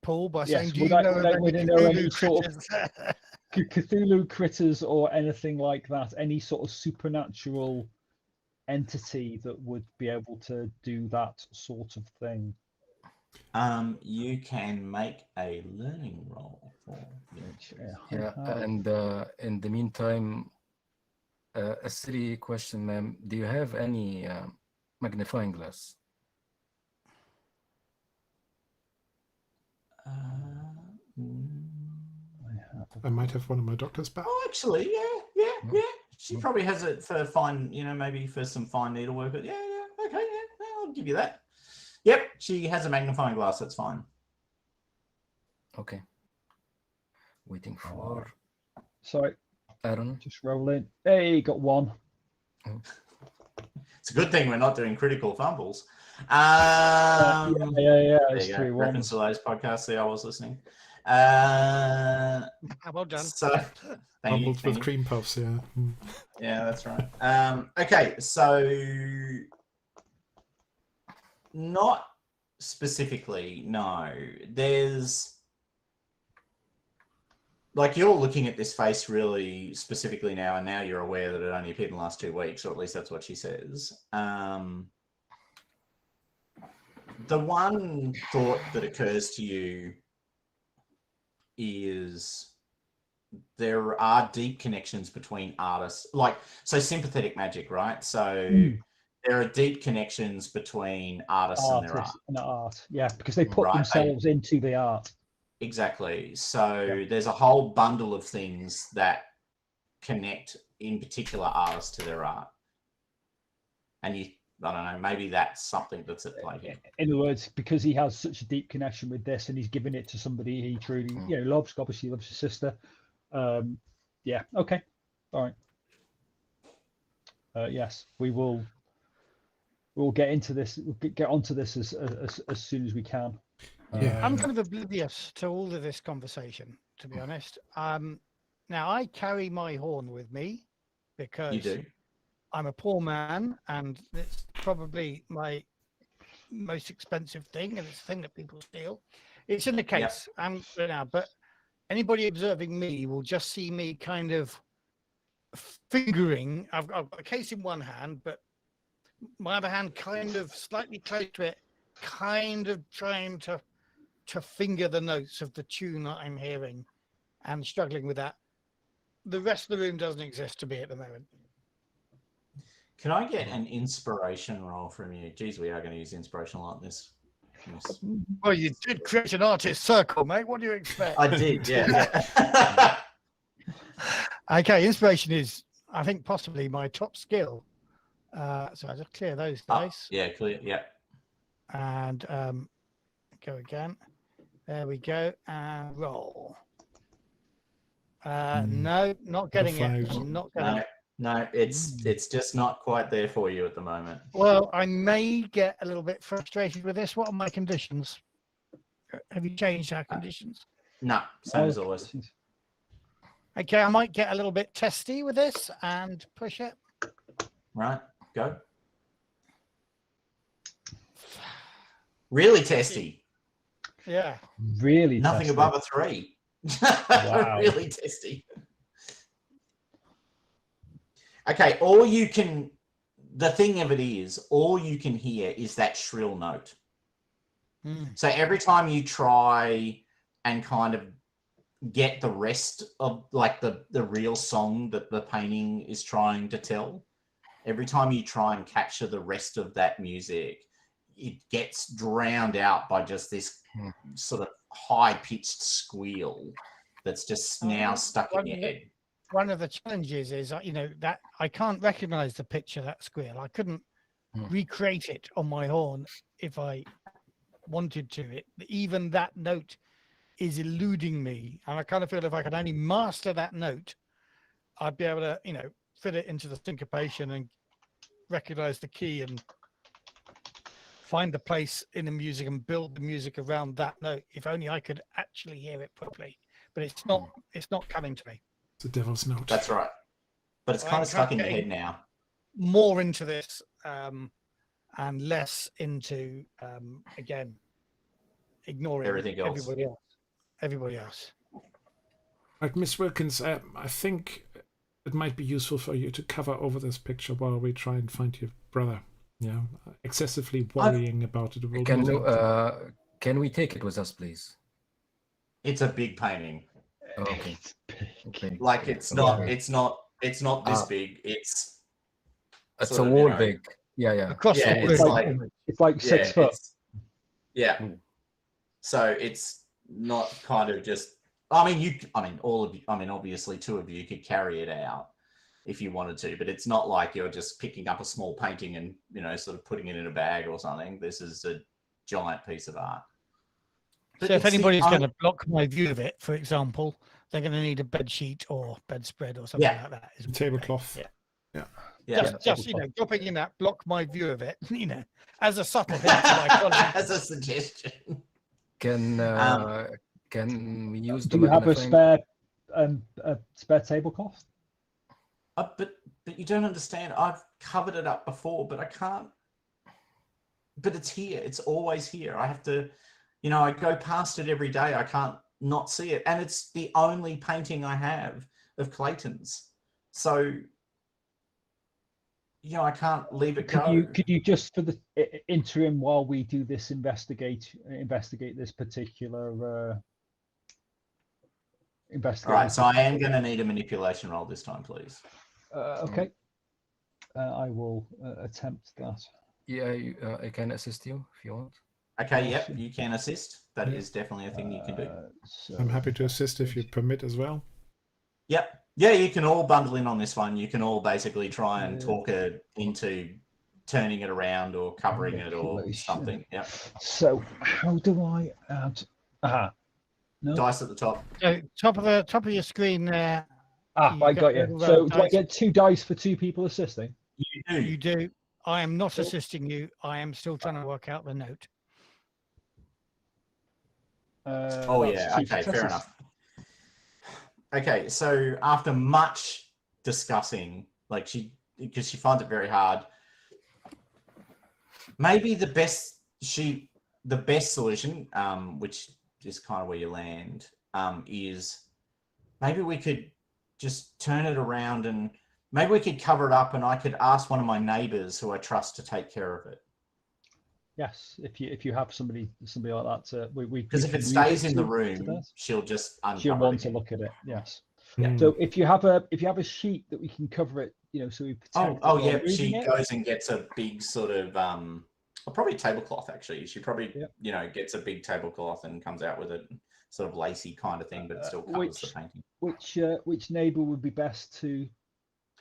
Paul, by saying, Yes, do would you I, know would of I, any would I know any Cthulhu sort of critters? Cthulhu critters or anything like that? Any sort of supernatural entity that would be able to do that sort of thing? You can make a learning roll for Yeah, and in the meantime, a silly question, ma'am. Do you have any magnifying glass? I might have one in my doctor's bag. Oh, actually, yeah. She probably has it for fine, maybe for some fine needlework. But yeah, okay, yeah, I'll give you that. Yep, she has a magnifying glass. That's fine. Okay. Waiting for Sorry, Aaron. just roll in. Hey, got one. It's a good thing we're not doing critical fumbles. Yeah, There it's you go. 3 Reference to ones. those podcasts. See, I was listening. Well done. So, thank you. Fumbles with cream puffs, yeah. Mm. Yeah, that's right. Okay, so not specifically, no. There's like you're looking at this face really specifically now, and now you're aware that it only appeared in the last 2 weeks, or at least that's what she says. The one thought that occurs to you is there are deep connections between artists, so sympathetic magic, right? So there are deep connections between artists and their art. And art, yeah, because they put Right, themselves into the art. Exactly. So there's a whole bundle of things that connect, in particular, artists to their art. And I don't know, maybe that's something that's at play here. In other words, because he has such a deep connection with this, and he's giving it to somebody he truly, loves. Obviously, loves his sister. Yeah. Okay. All right. Yes, we'll get into this. We'll get onto this as soon as we can. Yeah. I'm kind of oblivious to all of this conversation, to be honest. Now I carry my horn with me because You do. I'm a poor man, and it's probably my most expensive thing, and it's a thing that people steal. It's in the case. I'm now, but anybody observing me will just see me kind of fingering. I've got a case in one hand, but my other hand kind of slightly close to it, kind of trying to finger the notes of the tune that I'm hearing, and struggling with that. The rest of the room doesn't exist to me at the moment. Can I get an inspiration roll from you? Geez, we are going to use inspiration a lot in this. Well, you did create an artist circle, mate. What do you expect? I did, yeah. Okay, inspiration is, I think, possibly my top skill. So I just clear those dice. Yeah, clear. Yeah. And go again. There we go. And roll. No, not getting it. I'm not getting it. No, it's just not quite there for you at the moment. Well, I may get a little bit frustrated with this. What are my conditions? Have you changed our conditions? No, same as always. Okay, I might get a little bit testy with this and push it. Right, go. Really testy. Yeah. Really Nothing testy. above a 3. Wow. Really testy. Okay, the thing of it is, all you can hear is that shrill note. So every time you try and kind of get the rest of like the real song that the painting is trying to tell, every time you try and capture the rest of that music, it gets drowned out by just this sort of high-pitched squeal that's just now stuck in your head. One of the challenges is, that I can't recognize the pitch of that squeal. I couldn't recreate it on my horn if I wanted to. Even that note is eluding me. And I kind of feel if I could only master that note, I'd be able to, fit it into the syncopation and recognize the key and find the place in the music and build the music around that note. If only I could actually hear it properly. But it's not coming to me. The devil's note. That's right. But it's kind of stuck in your head now. More into this. And and less into again ignoring Everything else. Everybody else. Right, Miss Wilkins, I think it might be useful for you to cover over this picture while we try and find your brother. Yeah, excessively worrying about it. Will not Can we take it with us, please? It's a big painting. Oh, okay. Okay. Like it's not this big. It's a sort of, wall you know, big. Yeah, yeah. Across Yeah, the room. it's It's like 6 foot. Yeah. So it's not kind of just. All of you. Obviously, 2 of you could carry it out if you wanted to, but it's not like you're just picking up a small painting and sort of putting it in a bag or something. This is a giant piece of art. But So if anybody's going to block my view of it, for example, they're going to need a bed sheet or bedspread or something like that. Tablecloth. Yeah. Just dropping in that block my view of it, as a subtle hint to my colleagues. As a suggestion. Can we use Do the you have a magnifying- spare tablecloth? But you don't understand. I've covered it up before, but I can't. But it's here. It's always here. I have to, I go past it every day. I can't not see it, and it's the only painting I have of Clayton's. So, I can't leave it go. Could you just, for the interim, while we do this, investigate this particular investigation? All right. So I am going to need a manipulation roll this time, please. Okay. I will attempt that. Yeah, I can assist you if you want. Okay. Yep. You can assist. That is definitely a thing you can do. So I'm happy to assist if you permit as well. Yep. Yeah, you can all bundle in on this one. You can all basically try and talk it into turning it around or covering it or something. Yep. So how do I add? No. Dice at the top. So top of your screen there. I got you. So do I get 2 dice for 2 people assisting? You do. You do. I am not assisting you. I am still trying to work out the note. Oh yeah. Okay. Fair enough. Okay. So after much discussing, because she finds it very hard, maybe the best solution, which is kind of where you land, is maybe we could just turn it around and maybe we could cover it up and I could ask one of my neighbors who I trust to take care of it. Yes, if you have somebody like that, because if it stays in the room, she'll just she'll want to look at it. Yes. Yeah. So if you have a sheet that we can cover it, so we protect. Yeah. She goes and gets a big sort of probably a tablecloth. Actually, she probably gets a big tablecloth and comes out with it, sort of lacy kind of thing, but it still covers the painting. Which neighbour would be best to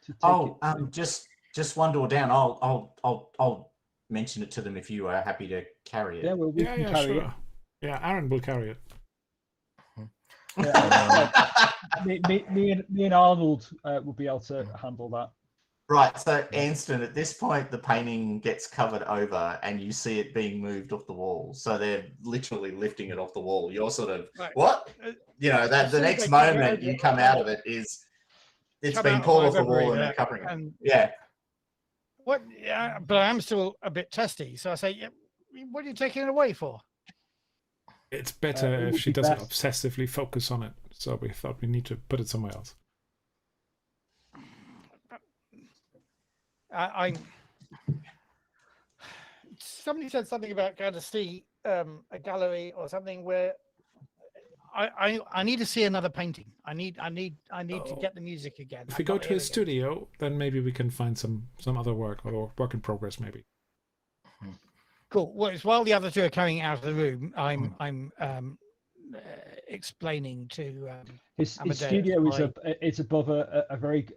take it? Just one door down. I'll mention it to them if you are happy to carry it. Yeah, well, we can carry it. Yeah, Aaron will carry it. Me and Arnold will be able to handle that. Right, so Anston, at this point, the painting gets covered over and you see it being moved off the wall. So they're literally lifting it off the wall. You're sort of, what? That the next moment you come out of it is it's been pulled off the wall and they're covering it. Yeah. What? Yeah, but I'm still a bit testy. So I say, what are you taking it away for? It's better if she doesn't obsessively focus on it. So we thought we need to put it somewhere else. Somebody said something about going to see a gallery or something where I need to see another painting. I need to get the music again. If we go to a studio, then maybe we can find some other work or work in progress, maybe. Cool. Well, while the other 2 are coming out of the room, I'm explaining to his studio is above a very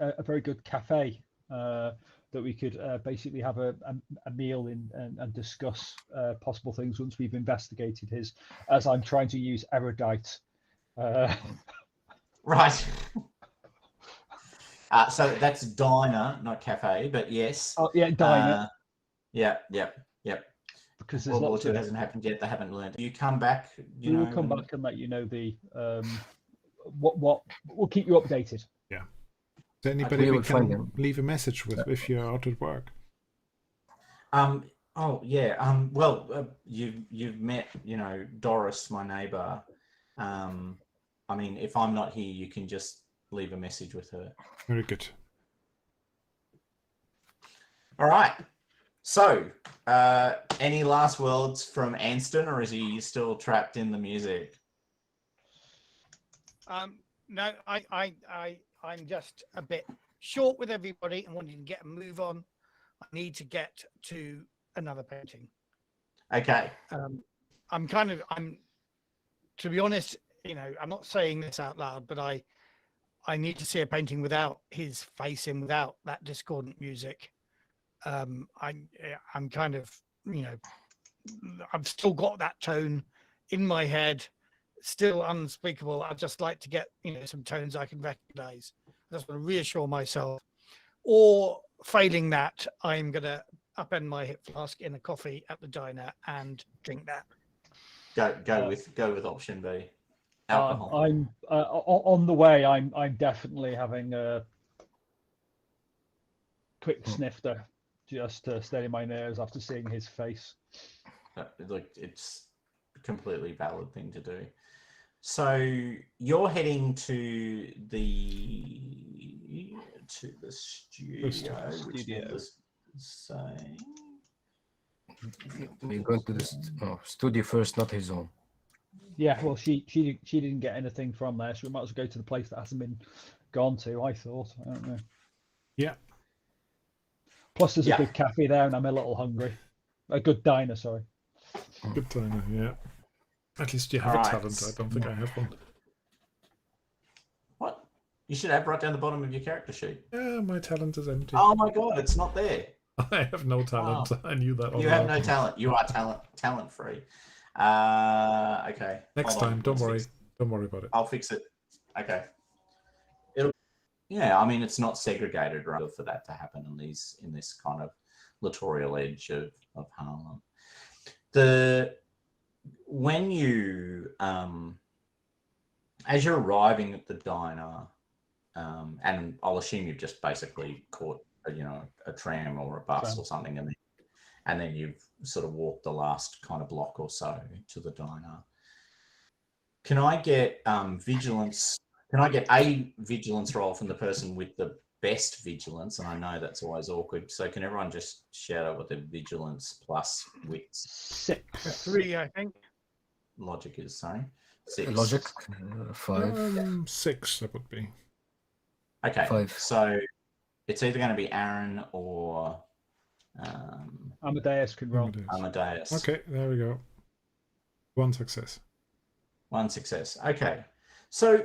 good cafe that we could basically have a meal in and discuss possible things once we've investigated his, as I'm trying to use erudite. Right. So that's diner, not cafe, but yes. Oh yeah, diner. Yep. Because World War II hasn't happened yet. They haven't learned. You come back. We will come back and let you know the what we'll keep you updated. Yeah. Is there anybody we can leave a message with if you're out at work? Oh yeah. Well, you've met, Doris, my neighbour. I mean, if I'm not here, you can just leave a message with her. Very good. All right. So, any last words from Anston, or is he still trapped in the music? No, I'm just a bit short with everybody and wanting to get a move on. I need to get to another painting. Okay. I'm to be honest, I'm not saying this out loud, but I need to see a painting without his face in, without that discordant music. I'm kind of, I've still got that tone in my head, still unspeakable. I'd just like to get, some tones I can recognize. I just want to reassure myself. Or failing that, I'm going to upend my hip flask in a coffee at the diner and drink that. Go with option B. Alcohol. I'm on the way. I'm definitely having a quick snifter just to steady my nerves after seeing his face. Look, it's a completely valid thing to do. So you're heading to the studio. Which was saying We're going to the studio first, not his own. Yeah, well, she didn't get anything from there, so we might as well go to the place that hasn't been gone to. I thought. I don't know. Yeah. Plus, there's a good cafe there, and I'm a little hungry. A good diner, sorry. Good diner, yeah. At least you have a talent. I don't think I have one. What? You should have right down the bottom of your character sheet. Yeah, my talent is empty. Oh my god, it's not there. I have no talent. Oh. I knew that. You have no talent. You are talent free. Okay. Next time, don't worry. Don't worry about it. I'll fix it. Okay. Yeah, I mean, it's not segregated, right, for that to happen in this kind of littoral edge of Harlem. When you as you're arriving at the diner, and I'll assume you've just basically caught a tram or a bus or something, and then you've sort of walked the last kind of block or so to the diner. Can I get vigilance? Can I get a vigilance roll from the person with the best vigilance? And I know that's always awkward. So can everyone just shout out what their vigilance plus wits? 6. 3, I think. Logic is, sorry. 6. Logic, 5. 6, that would be. Okay. 5. So it's either going to be Aaron or Amadeus can roll. Amadeus. Okay, there we go. 1 success. 1 success. Okay. So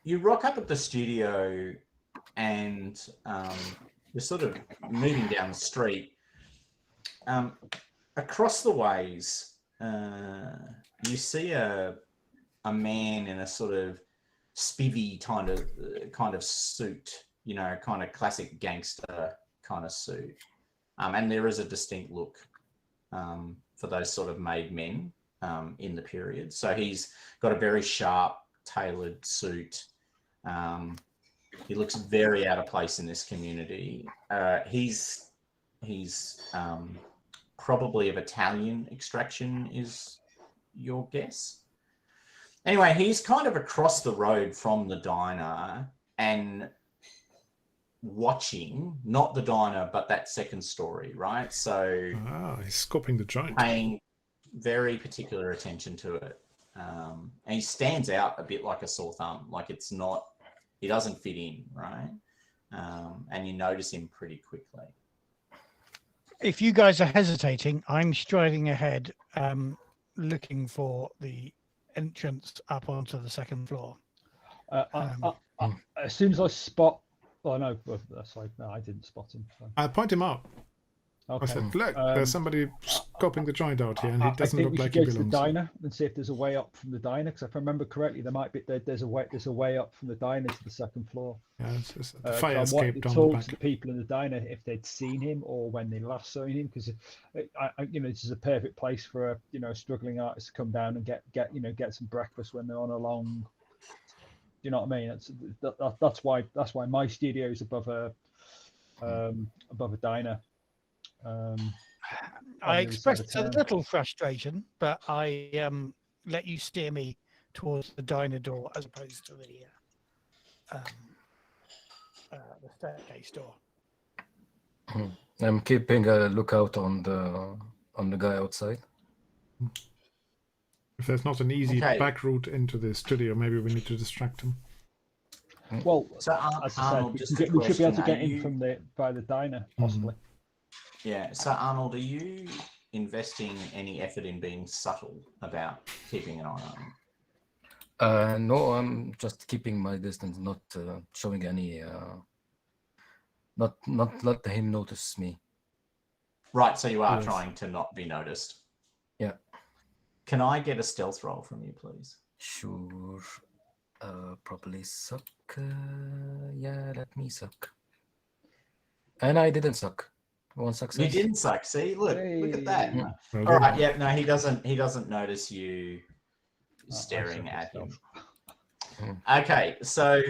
you rock up at the studio and you're sort of moving down the street. Across the ways, you see a man in a sort of spivvy kind of suit, kind of classic gangster kind of suit. And there is a distinct look for those sort of made men in the period. So he's got a very sharp, tailored suit. He looks very out of place in this community. He's probably of Italian extraction, is your guess. Anyway, he's kind of across the road from the diner and watching, not the diner, but that second story, right? So he's scoping the joint. Paying very particular attention to it. And he stands out a bit like a sore thumb, like he doesn't fit in, right? And you notice him pretty quickly. If you guys are hesitating, I'm striding ahead, looking for the entrance up onto the second floor. As soon as I spot, no, that's like no, I didn't spot him. So. I'll point him out. Okay. I said, look, there's somebody scoping the joint out here, and he doesn't look like he belongs. I think we should go to the diner and see if there's a way up from the diner. Because if I remember correctly, there's a way up from the diner to the second floor. Yeah, it's the fire escape down the talk back. to the people in the diner if they'd seen him or when they last saw him, because this is a perfect place for a struggling artist to come down and get some breakfast when they're on a long. You know what I mean? That's why my studio is above a diner. I the other side of expressed a town. little frustration, but I let you steer me towards the diner door as opposed to the staircase door. I'm keeping a lookout on the guy outside. If there's not an easy Okay. back route into the studio, maybe we need to distract him. Well, So as I said, Arnold, we, just can a get, we should be able to question, get are in you- from by the diner, possibly. Yeah. So Arnold, are you investing any effort in being subtle about keeping an eye on him? No, I'm just keeping my distance, not showing any, not let him notice me. Right. So you are Yes. trying to not be noticed. Yeah. Can I get a stealth roll from you, please? Sure. Probably suck. Yeah, let me suck. And I didn't suck. One success. You didn't suck. See, look at that. Hey. Well All done. right. Yeah. No, he doesn't notice you I staring suck at at him. stealth. Okay. So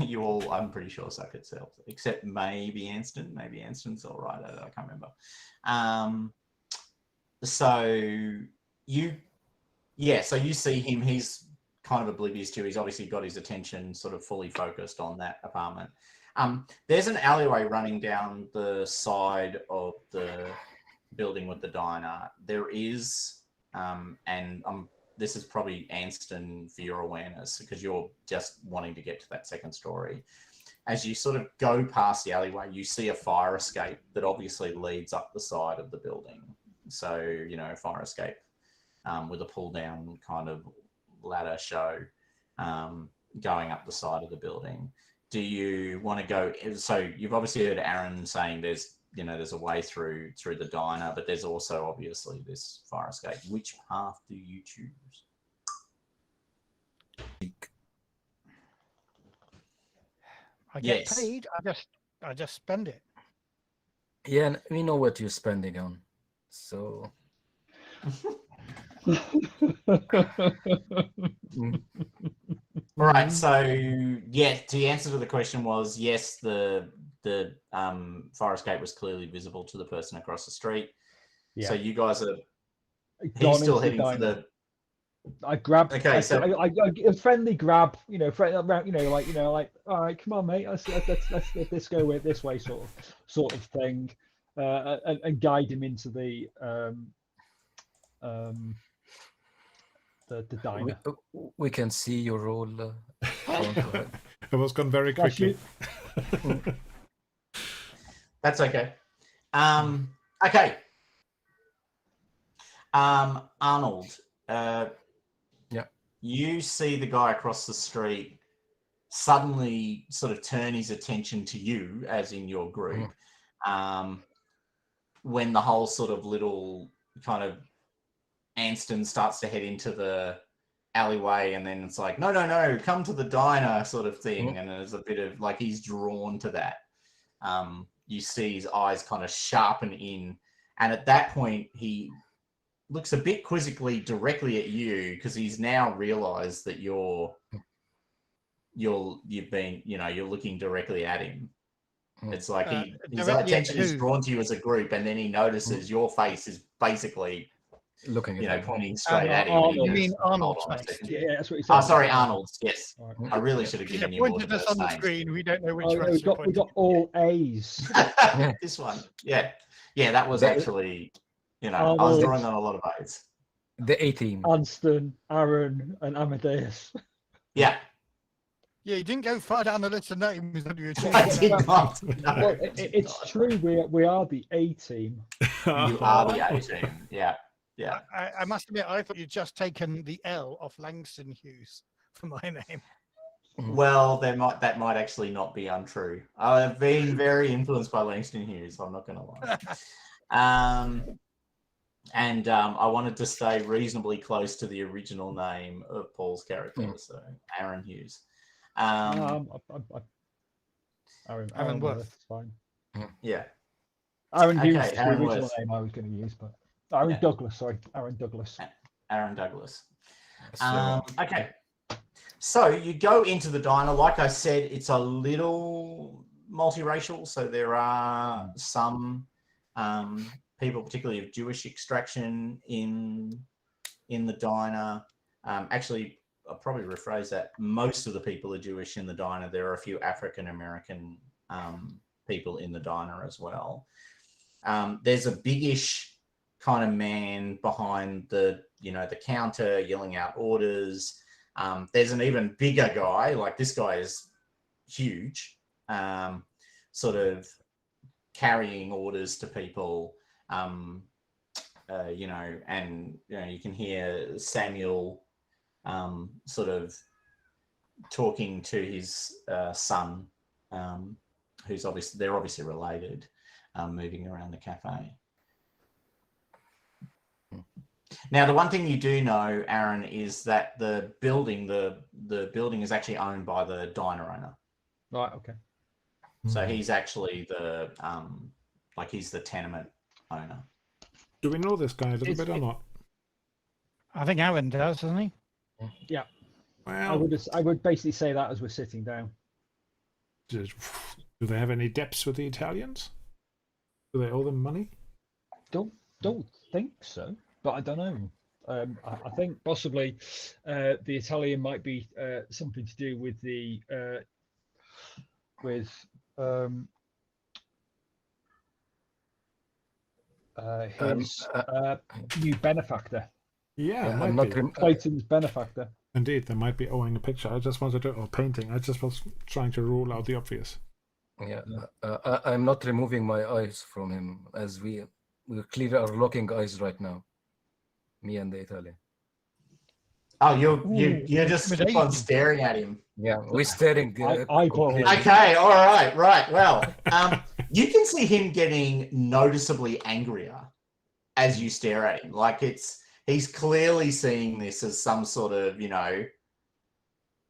you all, I'm pretty sure, suck at stealth, except maybe Anston. Maybe Anston's all right at it. I can't remember. So you see him. He's kind of oblivious to. He's obviously got his attention sort of fully focused on that apartment. There's an alleyway running down the side of the building with the diner. There is, and this is probably Anston for your awareness because you're just wanting to get to that second story. As you sort of go past the alleyway, you see a fire escape that obviously leads up the side of the building. So, you know, fire escape with a pull down kind of ladder show going up the side of the building. Do you want to go? So you've obviously heard Aaron saying there's a way through the diner, but there's also obviously this fire escape. Which path do you choose? I get Yes. paid. I just spend it. Yeah, and we know what you're spending on. So All right. So yeah, the answer to the question was yes. The fire escape was clearly visible to the person across the street. Yeah. So you guys are. Gone He's still into the heading for diner. the. I grabbed. Okay, so- I a friendly grab. Like all right, come on, mate. Let's go with this way, sort of thing, and guide him into the diner. we can see your role. It was gone very Flash quickly. That's okay. Okay. Arnold. Yeah. You see the guy across the street suddenly sort of turn his attention to you, as in your group, when the whole sort of little kind of Anston starts to head into the alleyway, and then it's like, no, come to the diner sort of thing. And there's a bit of like he's drawn to that. You see his eyes kind of sharpen in, and at that point he looks a bit quizzically directly at you because he's now realized that you're looking directly at him. It's like his attention is drawn to you as a group, and then he notices your face is basically Looking at him. pointing straight at him. You mean Arnold's Hold on a face? second. Yeah, that's what he said. Oh, sorry, Arnold's. Yes, All I really should have You given you more pointed us diverse on the names. screen. We don't know which Oh, one. we got all A's. This one, yeah, that was actually, I was Arnold. drawing on a lot of A's. The A team. Anston, Aaron, and Amadeus. Yeah, Yeah, you didn't go far down the list of names that you I did not. No, Well, I did it's not. true. We are the A team. You are the A team. Yeah. I must admit, I thought you'd just taken the L off Langston Hughes for my name. Well, that might actually not be untrue. I've been very influenced by Langston Hughes. I'm not going to lie. And I wanted to stay reasonably close to the original name of Paul's character, so Aaron Hughes. Aaron Aaron Worth. Worth. It's fine. Yeah. Aaron Hughes Okay, is the Aaron original Worth. name I was going to use, but Aaron Yeah. Douglas. Sorry, Aaron Douglas. Aaron Douglas. So, Okay. So you go into the diner. Like I said, it's a little multiracial. So there are some people, particularly of Jewish extraction, in the diner. Actually, I'll probably rephrase that. Most of the people are Jewish in the diner. There are a few African American people in the diner as well. There's a biggish kind of man behind the counter yelling out orders. There's an even bigger guy, like this guy is huge, sort of carrying orders to people, and you can hear Samuel sort of talking to his son, they're obviously related, moving around the cafe. Now, the one thing you do know, Aaron, is that the building is actually owned by the diner owner. Right. Okay. So he's actually he's the tenement owner. Do we know this guy a little bit or not? I think Aaron does, doesn't he? Yeah. Well, I would basically say that as we're sitting down. do they have any debts with the Italians? Do they owe them money? Don't think so, but I don't know. I think possibly the Italian might be something to do with the his new benefactor. Yeah, I'm might not. be. Clayton's benefactor. Indeed, they might be owing a picture. I just wanted to, or painting. I just was trying to rule out the obvious. Yeah, I'm not removing my eyes from him, as we clearly are locking eyes right now. Me and the Italian. Oh, you're just keep on staring at him. Yeah, we're staring. Eyeball. Okay, all right, right. Well, you can see him getting noticeably angrier as you stare at him. Like he's clearly seeing this as some sort of,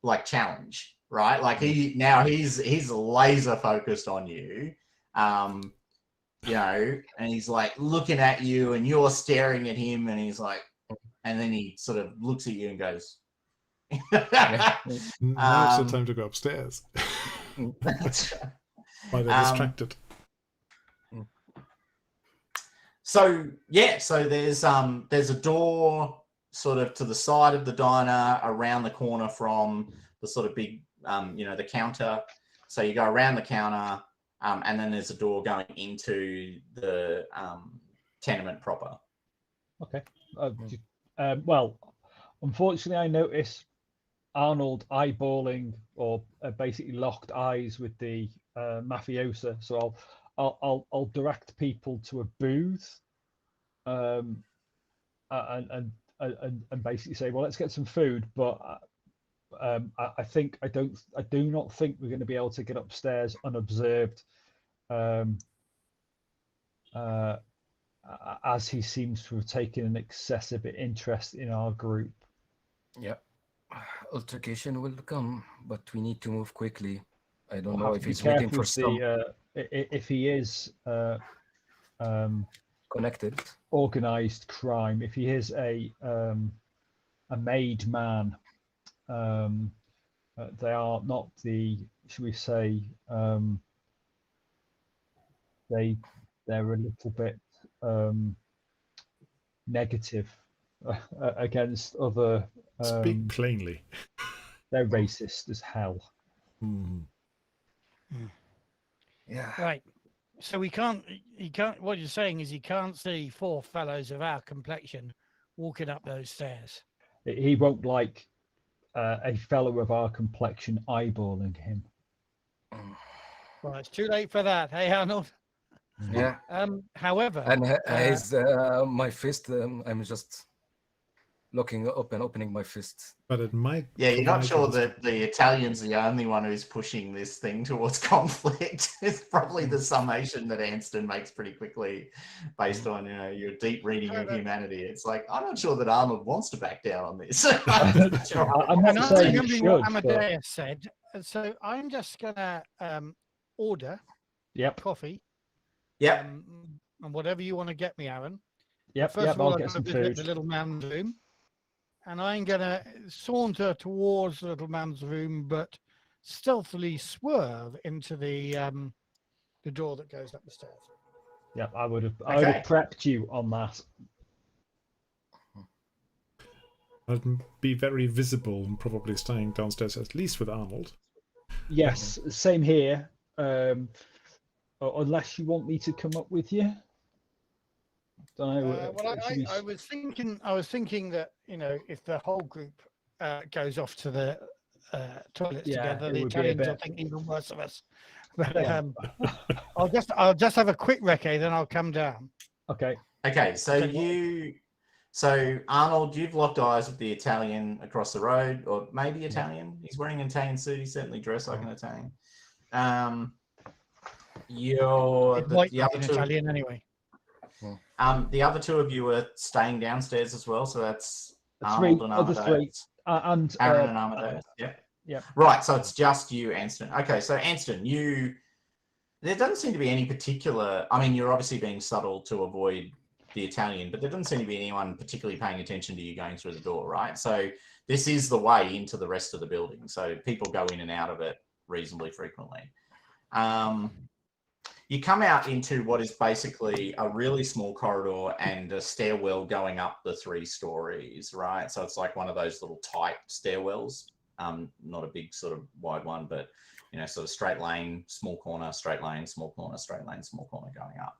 like challenge, right? Like he's laser focused on you, and he's like looking at you, and you're staring at him, and he's like, and then he sort of looks at you and goes, Now it's the time to go upstairs. Why they're distracted. So there's a door sort of to the side of the diner, around the corner from the sort of big the counter. So you go around the counter, and then there's a door going into the tenement proper. Okay. Well, unfortunately, I notice Arnold eyeballing or basically locked eyes with the mafiosa. So I'll direct people to a booth, and basically say, well, let's get some food. But I do not think we're going to be able to get upstairs unobserved, as he seems to have taken an excessive interest in our group. Yeah, altercation will come, but we need to move quickly. I don't know if he's waiting for some. If he is connected organized crime, if he is a made man, they are not the, should we say, they're a little bit negative against other. Speak plainly. They're racist as hell. Yeah. Right. So he can't, what you're saying is he can't see four fellows of our complexion walking up those stairs. He won't like a fellow of our complexion eyeballing him. Well, it's too late for that. Hey, Arnold. Yeah. However, And his my fist. I'm just looking up and opening my fist. But it might. Yeah, you're not sure that the Italian's the only one who's pushing this thing towards conflict. It's probably the summation that Anston makes pretty quickly, based on your deep reading of humanity. It's like, I'm not sure that Arnold wants to back down on this. I'm not saying it should, what Amadeus said. So I'm just gonna order. Yep. Coffee. Yep. And whatever you want to get me, Aaron. Yep. First of all, I'll I'm get some going to visit food. the little man's room, and I'm going to saunter towards the little man's room, but stealthily swerve into the door that goes up the stairs. Yeah, I would have prepped you on that. I'd be very visible and probably staying downstairs, at least with Arnold. Yes, same here. Unless you want me to come up with you. Don't know. Well, I was thinking that, you know, if the whole group goes off to the toilets together, the Italians will think even worse of us. But I'll just have a quick recce, then I'll come down. Okay. Okay, so Arnold, you've locked eyes with the Italian across the road, or maybe Italian. He's wearing an Italian suit. He's certainly dressed like an Italian. The other two, Italian anyway. The other two of you are staying downstairs as well, so that's Arnold and Amadeus. And Aaron and Amadeus. Yeah. Right, so it's just you, Anston. Okay, so Anston, there doesn't seem to be any particular. I mean, you're obviously being subtle to avoid the Italian, but there doesn't seem to be anyone particularly paying attention to you going through the door, right? So this is the way into the rest of the building. So people go in and out of it reasonably frequently. You come out into what is basically a really small corridor and a stairwell going up the 3 stories, right? So it's like one of those little tight stairwells, not a big sort of wide one, but, you know, sort of straight lane, small corner, straight lane, small corner, straight lane, small corner going up.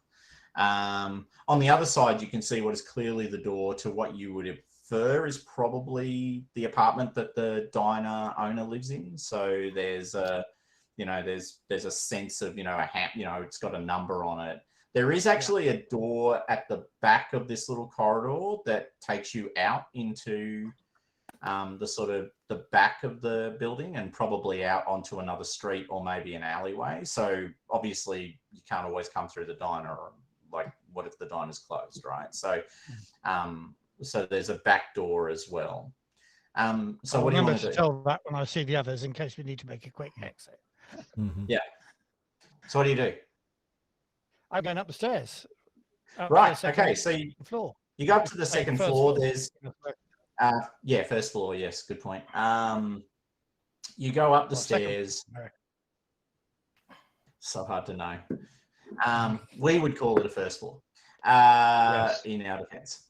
On the other side, you can see what is clearly the door to what you would infer is probably the apartment that the diner owner lives in. So there's a, you know, there's a sense of, you know, it's got a number on it. There is actually a door at the back of this little corridor that takes you out into the sort of the back of the building and probably out onto another street or maybe an alleyway. So obviously you can't always come through the diner. Like, what if the diner's closed, right? So, so there's a back door as well. So what do you want to do? Tell that when I see the others, in case we need to make a quick exit. Yeah. So what do you do? I'm going up the stairs. Right. Okay. So you go up to the second floor. There's first floor. Yes. Good point. You go up the stairs. So hard to know. We would call it a first floor in our defense.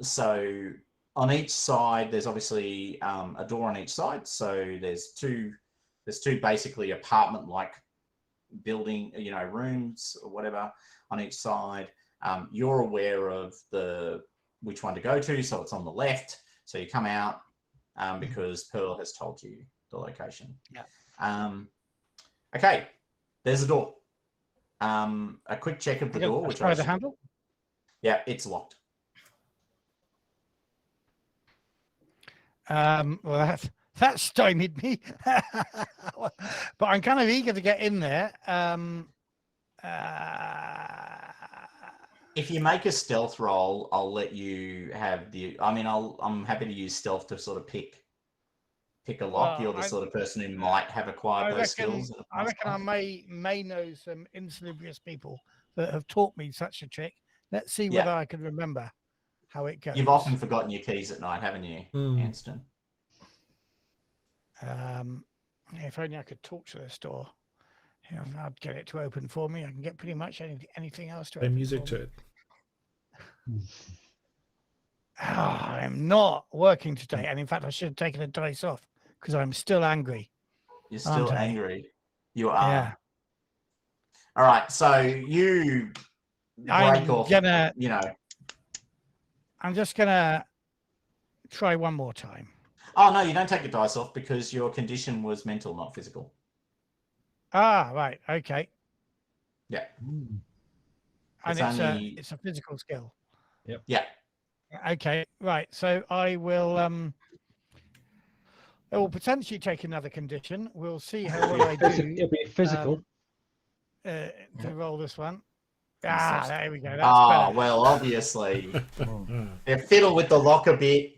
So on each side, there's obviously a door on each side. So there's two basically apartment-like building, you know, rooms or whatever on each side. You're aware of which one to go to, so it's on the left. So you come out because Pearl has told you the location. Yeah. Okay, there's a door. A quick check of the door. Which try the handle? Yeah, it's locked. Well, that stymied me. But I'm kind of eager to get in there. If you make a stealth roll, I'll let you have I'm happy to use stealth to sort of pick a lock. You're the sort of person who might have acquired those skills. I reckon I may know some insalubrious people that have taught me such a trick. Let's see whether I can remember how it goes. You've often forgotten your keys at night, haven't you, Anston? If only I could talk to this door. I'd get it to open for me. I can get pretty much anything else to open. Play music to it. I'm not working today, and in fact, I should have taken a dice off because I'm still angry. You're still angry. You are. Yeah. All right. So you break off. I'm just gonna try one more time. Oh no, you don't take the dice off because your condition was mental, not physical. Ah, right. Okay. Yeah. And it's a physical skill. Yep. Yeah. Okay. Right. So I will potentially take another condition. We'll see how well I do. It'll be physical. To roll this one. There we go. That's better. Well, obviously. They fiddle with the lock a bit.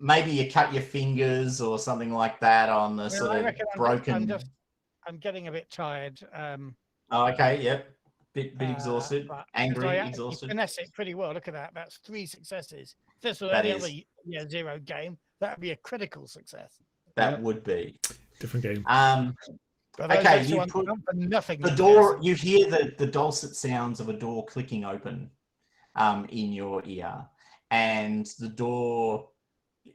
Maybe you cut your fingers or something like that on the sort of broken. I'm getting a bit tired. Okay, yep. Bit exhausted, angry, exhausted. Finesse it pretty well. Look at that. That's 3 successes. If this was any other 0 game, that would be a critical success. That would be different game. But those Okay, extra you ones put come for nothing. the door. You hear the dulcet sounds of a door clicking open in your ear, and the door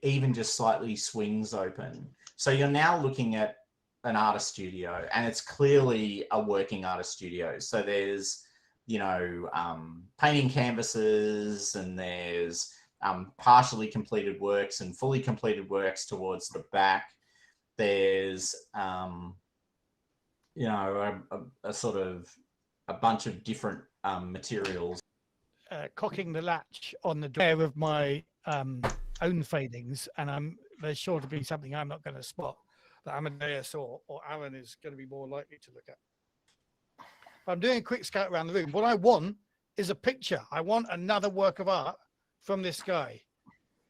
even just slightly swings open. So you're now looking at an artist studio, and it's clearly a working artist studio. So there's, painting canvases, and there's partially completed works and fully completed works towards the back. There's, a sort of a bunch of different materials. Cocking the latch on the door of my own fadings, and there's sure to be something I'm not going to spot that Amadeus or Aaron is going to be more likely to look at. I'm doing a quick scout around the room. What I want is a picture. I want another work of art from this guy.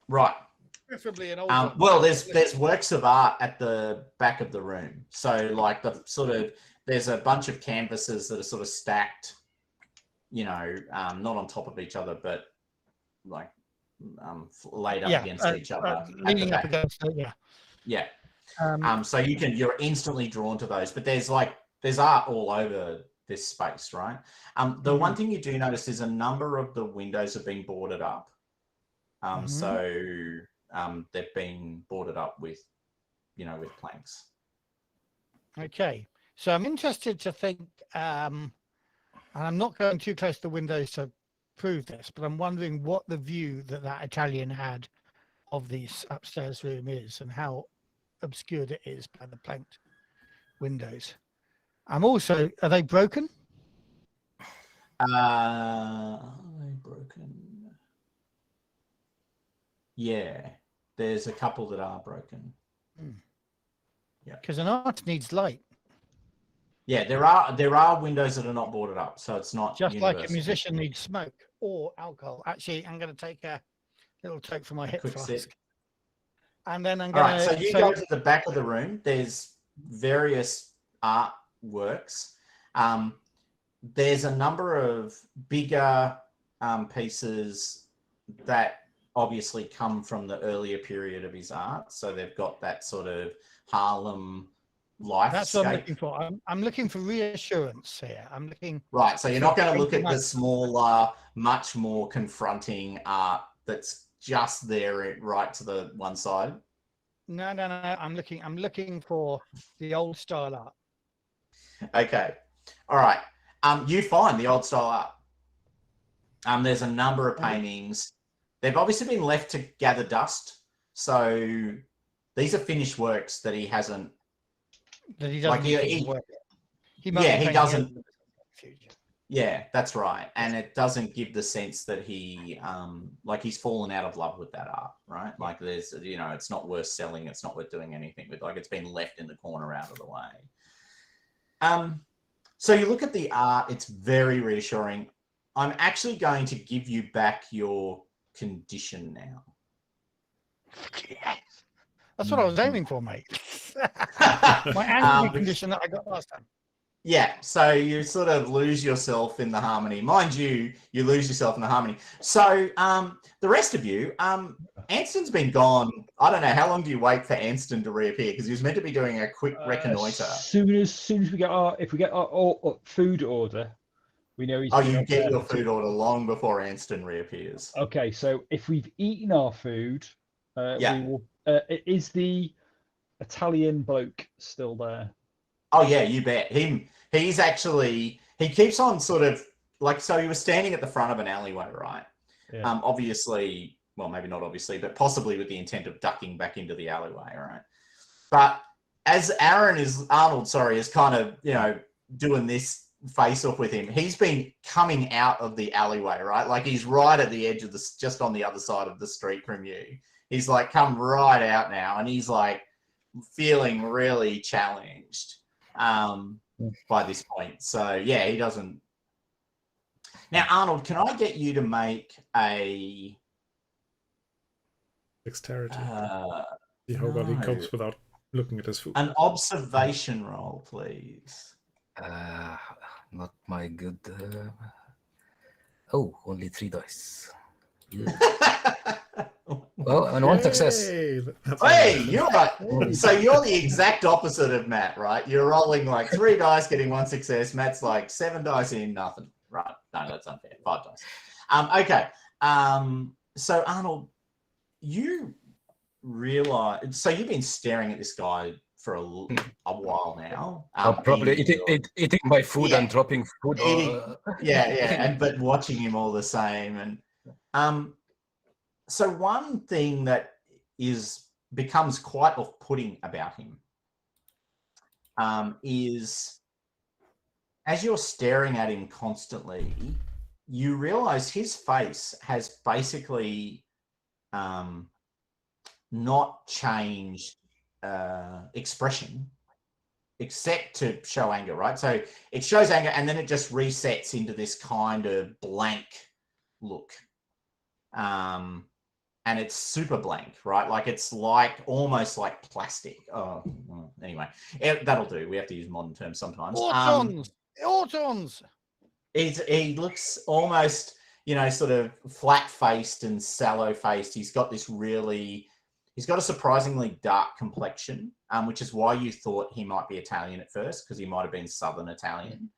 Right. Preferably an old one. Well, there's works of art at the back of the room. So like there's a bunch of canvases that are sort of stacked, not on top of each other, but like laid up against each other. Leaning up against it, yeah. Yeah. So you're instantly drawn to those, but there's art all over this space, right? The one thing you do notice is a number of the windows have been boarded up. So they've been boarded up with planks. Okay. So I'm interested to think, and I'm not going too close to the windows to prove this, but I'm wondering what the view that Italian had of this upstairs room is and how obscured it is by the planked windows. Are they broken? Are they broken? Yeah, there's a couple that are broken. Yeah, because an art needs light. Yeah, there are windows that are not boarded up, so it's not just universal. like a musician needs smoke or alcohol. Actually, I'm going to take a little toke from my hip flask, sip. And then I'm going All right, so you go to the back of the room. There's various artworks. There's a number of bigger pieces that obviously come from the earlier period of his art. So they've got that sort of Harlem life. That's what I'm looking for. I'm looking for reassurance here. I'm looking. Right. So you're not going to look at the smaller, much more confronting art that's just there right to the one side. No. I'm looking for the old style art. Okay. All right. You find the old style art. There's a number of paintings. They've obviously been left to gather dust. So these are finished works that he hasn't. That he doesn't. He doesn't. Yeah, that's right. And it doesn't give the sense that he, he's fallen out of love with that art, right? Like there's, it's not worth selling. It's not worth doing anything with. Like it's been left in the corner out of the way. So you look at the art, it's very reassuring. I'm actually going to give you back your condition now. Yes. That's what I was aiming for, mate. My angry condition that I got last time. Yeah, so you sort of lose yourself in the harmony. Mind you, you lose yourself in the harmony. So the rest of you, Anston's been gone. I don't know, how long do you wait for Anston to reappear? Because he was meant to be doing a quick reconnoiter. As soon as we get our food order, we know he's. Oh, you get your food order long before Anston reappears. Okay, so if we've eaten our food, we will. Is the Italian bloke still there? Oh yeah, you bet. He's actually, he keeps on sort of so he was standing at the front of an alleyway, right? Yeah. Obviously, well, maybe not obviously, but possibly with the intent of ducking back into the alleyway, right? But as Arnold is kind of, doing this face off with him, he's been coming out of the alleyway, right? Like he's right at the edge of just on the other side of the street from you. He's like come right out now, and he's like feeling really challenged by this point. So yeah, he doesn't. Now, Arnold, can I get you to make a dexterity? See how well he copes without looking at his food. An observation roll, please. Not my good. Only 3 dice. Yeah. Well, and one success. Yay! That's Hey, awesome. you're like, so you're the exact opposite of Matt, right? You're rolling like 3 dice, getting 1 success. Matt's like 7 dice in, nothing. Right? No, that's unfair. 5 dice. Okay. So Arnold, you realize, so you've been staring at this guy for a while now. Probably eating my food and dropping food. But watching him all the same. And so one thing that becomes quite off-putting about him is, as you're staring at him constantly, you realize his face has basically not changed expression except to show anger, right? So it shows anger and then it just resets into this kind of blank look. And it's super blank, right? Like it's like almost like plastic. Oh, well, anyway, that'll do. We have to use modern terms sometimes. Autons. He looks almost, sort of flat-faced and sallow-faced. He's got a surprisingly dark complexion, which is why you thought he might be Italian at first, because he might have been Southern Italian,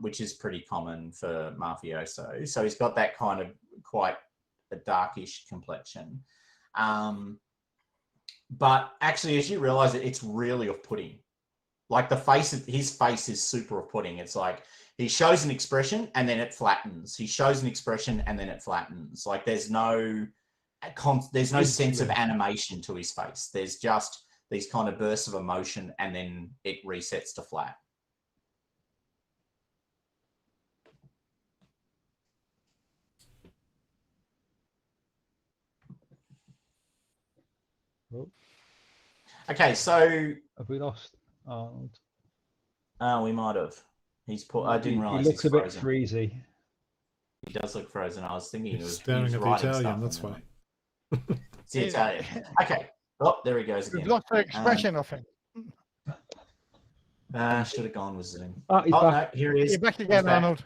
which is pretty common for mafioso. So he's got that kind of quite a darkish complexion. But actually, as you realize it, it's really off-putting. Like his face is super off-putting. It's like he shows an expression and then it flattens. He shows an expression and then it flattens. Like there's no sense of animation to his face. There's just these kind of bursts of emotion and then it resets to flat. Okay, so have we lost Arnold? We might have. I didn't realize he looks a bit frozen. freezy. He does look frozen. I was thinking he was staring at the Italian. That's why. It's the Italian. Okay. Oh, there he goes again. We've lost the expression of him. Should have gone with Zoom. No, here he is. You're back again, Arnold.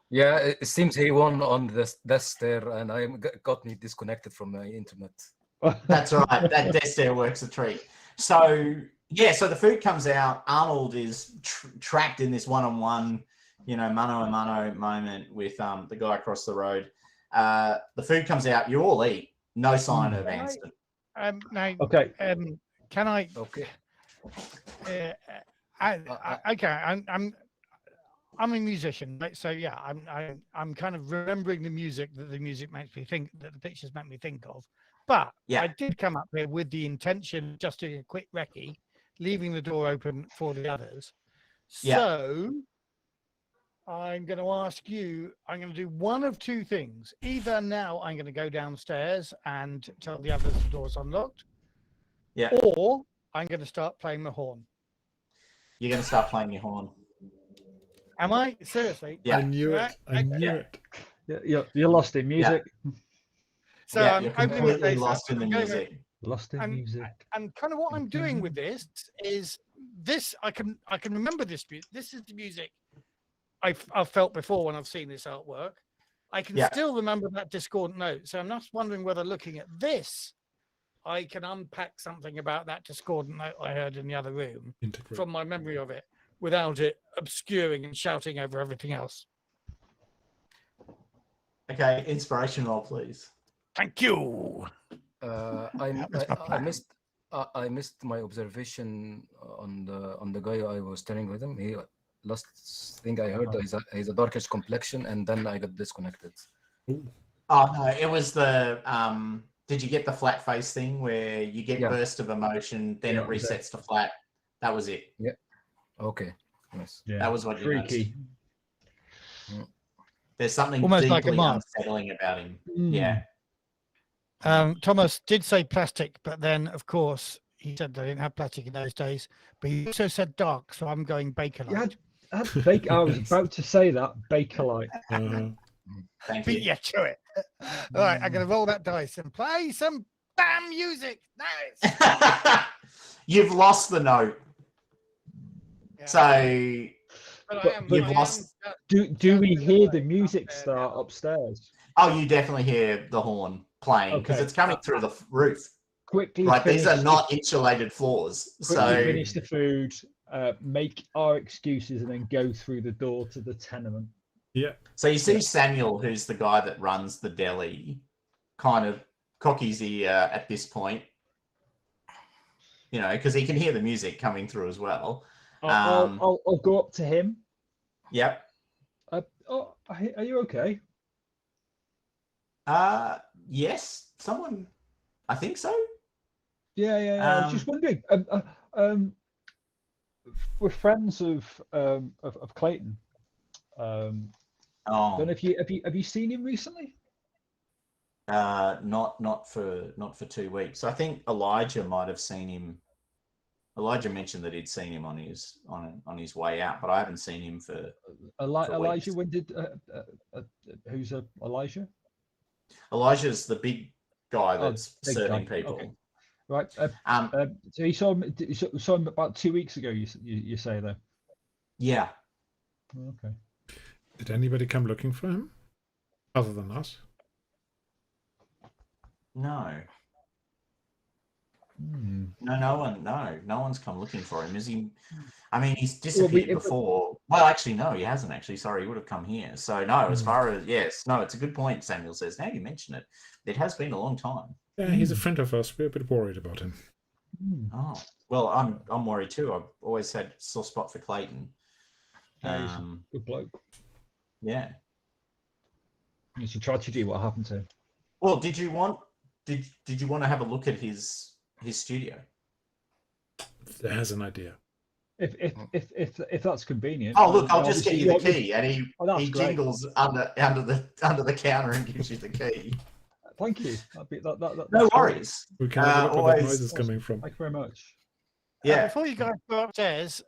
Yeah, it seems he won on this death stare, and I got me disconnected from my internet. That's right. That death stare works a treat. So so the food comes out. Arnold is trapped in this one-on-one, mano a mano moment with the guy across the road. The food comes out. You all eat. No sign of Anston. Okay. Can I? Okay. I'm a musician, right? So yeah, I'm kind of remembering the music that the music makes me think, that the pictures make me think of. But I did come up here with the intention of just doing a quick recce, leaving the door open for the others. So I'm going to ask you, I'm going to do one of two things. Either now I'm going to go downstairs and tell the others the door's unlocked. Yeah. Or I'm going to start playing the horn. You're going to start playing your horn. Am I? Seriously? Yeah. I knew it. I knew it. Yeah, you're lost in music. So I'm you're opening completely the lost in the music. Lost in music. And kind of what I'm doing with this is this. I can remember this. This is the music I've felt before when I've seen this artwork. I can still remember that discordant note. So I'm just wondering whether looking at this, I can unpack something about that discordant note I heard in the other room from my memory of it, without it obscuring and shouting over everything else. Okay, inspiration roll, please. Thank you. I missed my observation on the guy I was staring with him. He last thing I heard is he's a darkish complexion, and then I got disconnected. Oh no, it was the did you get the flat face thing where you get burst of emotion, then it resets to flat? That was it. Yeah. Okay. Nice. Yeah. That was what you noticed. Freaky. There's something almost deeply like unsettling about him. Yeah. Thomas did say plastic, but then of course he said they didn't have plastic in those days. But he also said dark, so I'm going Bakelite. I was about to say that Bakelite. Thank you. Yeah, to it. All right, I'm going to roll that dice and play some damn music. Nice. You've lost the note. Yeah. So you've lost. Do we hear the music start upstairs? Oh, you definitely hear the horn. playing because Okay. it's coming through the roof. Quickly Right, these are finish not insulated floors. quickly finish the food, make our excuses, and then go through the door to the tenement. Yeah. So you see Samuel, who's the guy that runs the deli, kind of cock his ear at this point, you know, because he can hear the music coming through as well. I'll go up to him. Yep. Are you okay? Yes, someone, I think so. Yeah. I was just wondering. We're friends of Clayton. Don't know if have you seen him recently? Not for 2 weeks. I think Elijah might have seen him. Elijah mentioned that he'd seen him on his way out, but I haven't seen him for Elijah. weeks. When did who's Elijah? Elijah's the big guy that's big serving guy. people. Okay. Right. So you saw him about 2 weeks ago. You say there. Yeah. Okay. Did anybody come looking for him other than us? No. No one's come looking for him. Is he? I mean, he's disappeared before. Well, actually, no, he hasn't. Actually, sorry, he would have come here. So no, as far as it's a good point. Samuel says. Now you mention it, it has been a long time. Yeah, he's a friend of ours. We're a bit worried about him. Oh well, I'm worried too. I've always had a sore spot for Clayton. He's a good bloke. Yeah. It's a tragedy what happened to him. Well, did you want to have a look at his studio? There's an idea. If that's convenient. Oh look, I'll just get you the key, and he great. jingles under the counter and gives you the key. Thank you. No worries. We can have a look where that noise is coming from. Thank you very much. Yeah. Before you guys go upstairs,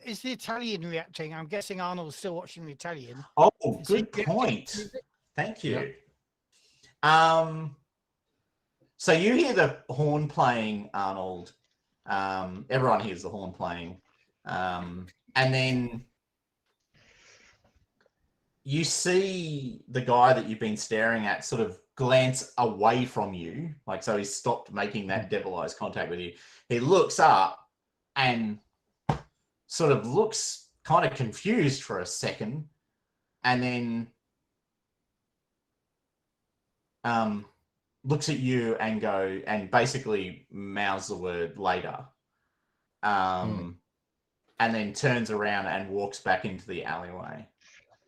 is the Italian reacting? I'm guessing Arnold's still watching the Italian. Oh, good point. Thank you. Yeah. So you hear the horn playing, Arnold. Everyone hears the horn playing. And then you see the guy that you've been staring at sort of glance away from you. Like, so he stopped making that devil eyes contact with you. He looks up and sort of looks kind of confused for a second. And then looks at you and basically mouths the word later. And then turns around and walks back into the alleyway.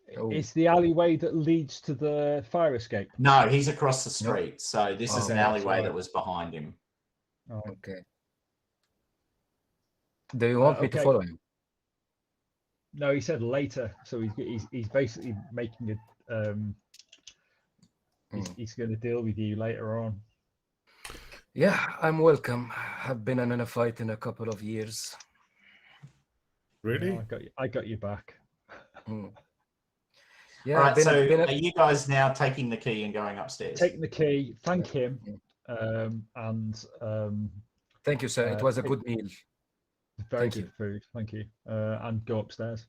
It's the alleyway that leads to the fire escape. No, he's across the street. So this is an alleyway that was behind him. Oh. Okay. Do you want me to follow him? No, he said later. So he's basically making it. He's going to deal with you later on. Yeah, I'm welcome. I've been in a fight in a couple of years. Really? No, I got you back. Yeah. All right, so are you guys now taking the key and going upstairs? Taking the key, thank him, and thank you, sir. It was a good meal. Very good food. Thank you. And go upstairs.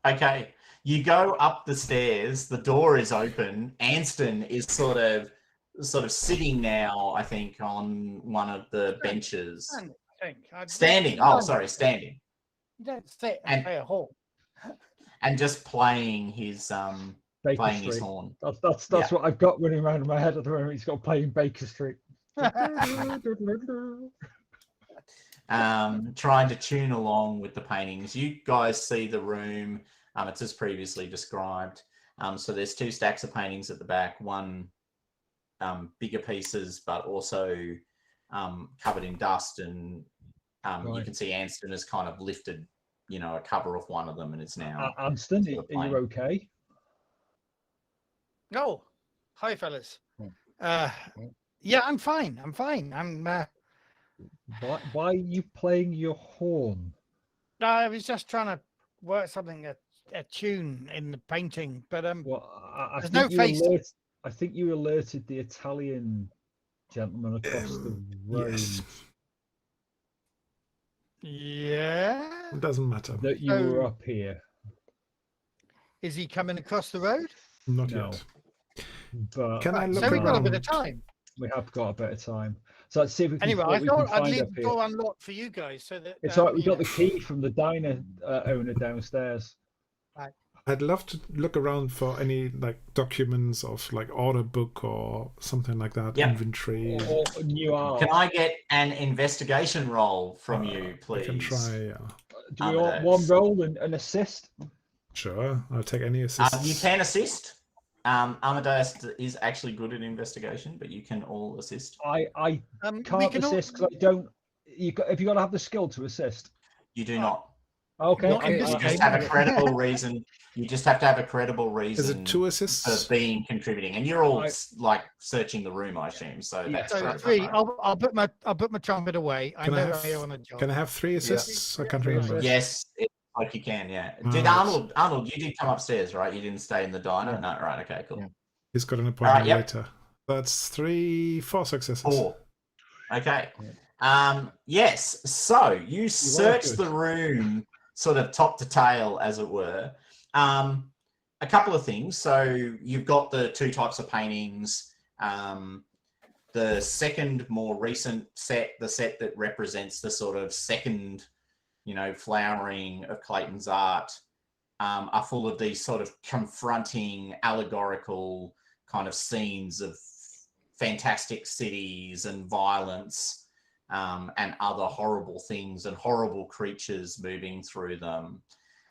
Okay, you go up the stairs. The door is open. Anston is sort of sitting now, I think, on one of the benches. Standing. Oh, sorry, standing. You don't sit and play a horn. And just playing his his horn. That's what I've got running around in my head at the moment. He's got playing Baker Street. Trying to tune along with the paintings. You guys see the room. It's as previously described. So there's 2 stacks of paintings at the back. One bigger pieces, but also covered in dust. And you can see Anston has kind of lifted, a cover off one of them, and it's now. Anston, are you okay? Oh, hi, fellas. Yeah, I'm fine. I'm. Why are you playing your horn? I was just trying to work something a tune in the painting, but there's no face. I think you alerted the Italian gentleman across the road. Yes. Yeah. It doesn't matter. That you were up here. Is he coming across the road? Not No. yet. But Can I Right, look so we've got a bit around? of time. we have got a bit of time. So let's see if we can, Anyway, what I we can thought I'd find leave up the here. door unlocked for you guys so that It's all right. We you got know. the key from the diner owner downstairs. I'd love to look around for any like documents of like order book or something like that, Yep. inventory. Or new art. Can I get an investigation roll from you, I please? can try. Do we want one Amadeus. roll and assist? Sure, I'll take any assists. You can assist. Amadeus is actually good at investigation, but you can all assist. I we can't can all- assist because I don't. Have you got to have the skill to assist? You do not. Okay. Not in You this just game. have a credible reason. You just have to have a credible reason. Is it 2 for assists? being contributing, and you're all I- like searching the room, I assume. So Yeah. that's So great. 3. I'll put my trumpet away. I Can I know have- you're on a job. Can I have 3 assists? I can't Three remember. assists. Yes, like you can. Yeah. Did Right. Arnold? You did come upstairs, right? You didn't stay in the diner. Yeah. No, right? Okay, cool. Yeah. He's got an appointment yep. later. That's 4 successes. 4. Okay. Yes. So you search good. the room, sort of top to tail, as it were. A couple of things. So you've got the 2 types of paintings. The second, more recent set, the set that represents the sort of second, flowering of Clayton's art, are full of these sort of confronting, allegorical kind of scenes of fantastic cities and violence, and other horrible things and horrible creatures moving through them.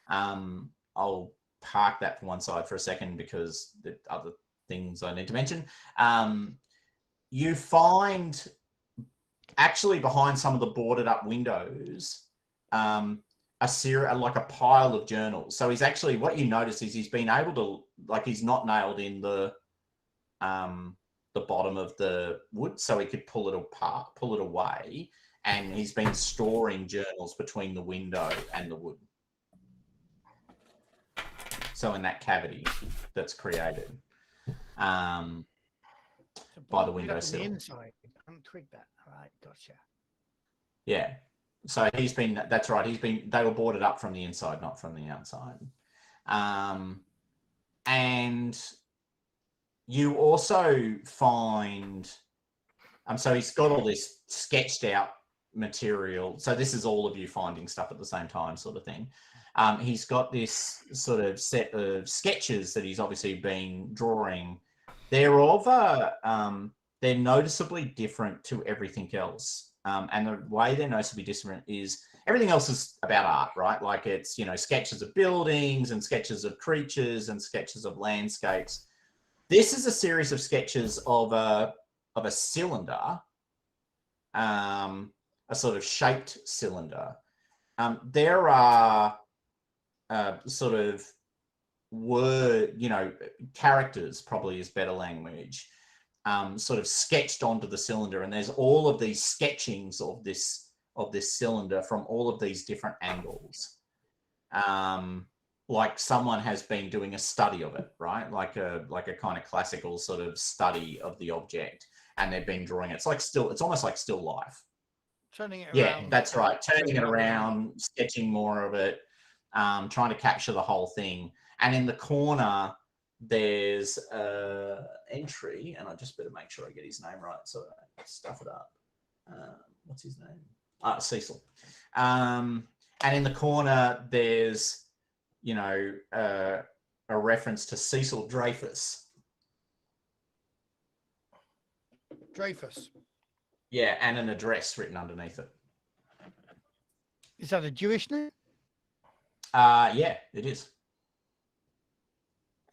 I'll park that to one side for a second because the other things I need to mention. You find actually behind some of the boarded up windows, like a pile of journals. So he's actually, what you notice is he's been able to, like, he's not nailed in the bottom of the wood, so he could pull it away, and he's been storing journals between the window and the wood. So in that cavity that's created by the windowsill. The inside. I haven't twigged that. All right, gotcha. Yeah. So that's right. They were boarded up from the inside, not from the outside. And you also find, so he's got all this sketched out material. So this is all of you finding stuff at the same time, sort of thing. He's got this sort of set of sketches that he's obviously been drawing. They're they're noticeably different to everything else. And the way they're noticeably different is everything else is about art, right? Like it's, sketches of buildings and sketches of creatures and sketches of landscapes. This is a series of sketches of a cylinder, a sort of shaped cylinder. There are sort of characters, probably is better language, sort of sketched onto the cylinder, and there's all of these sketchings of this cylinder from all of these different angles. Like someone has been doing a study of it, right? Like a kind of classical sort of study of the object, and they've been drawing it. It's almost like still life. Turning it around. Yeah, that's right. Turning it around, sketching more of it, trying to capture the whole thing. And in the corner, there's an entry, and I just better make sure I get his name right so I don't stuff it up. What's his name? Cecil. And in the corner, there's, a reference to Cecil Dreyfus. Dreyfus. Yeah, and an address written underneath it. Is that a Jewish name? Yeah, it is.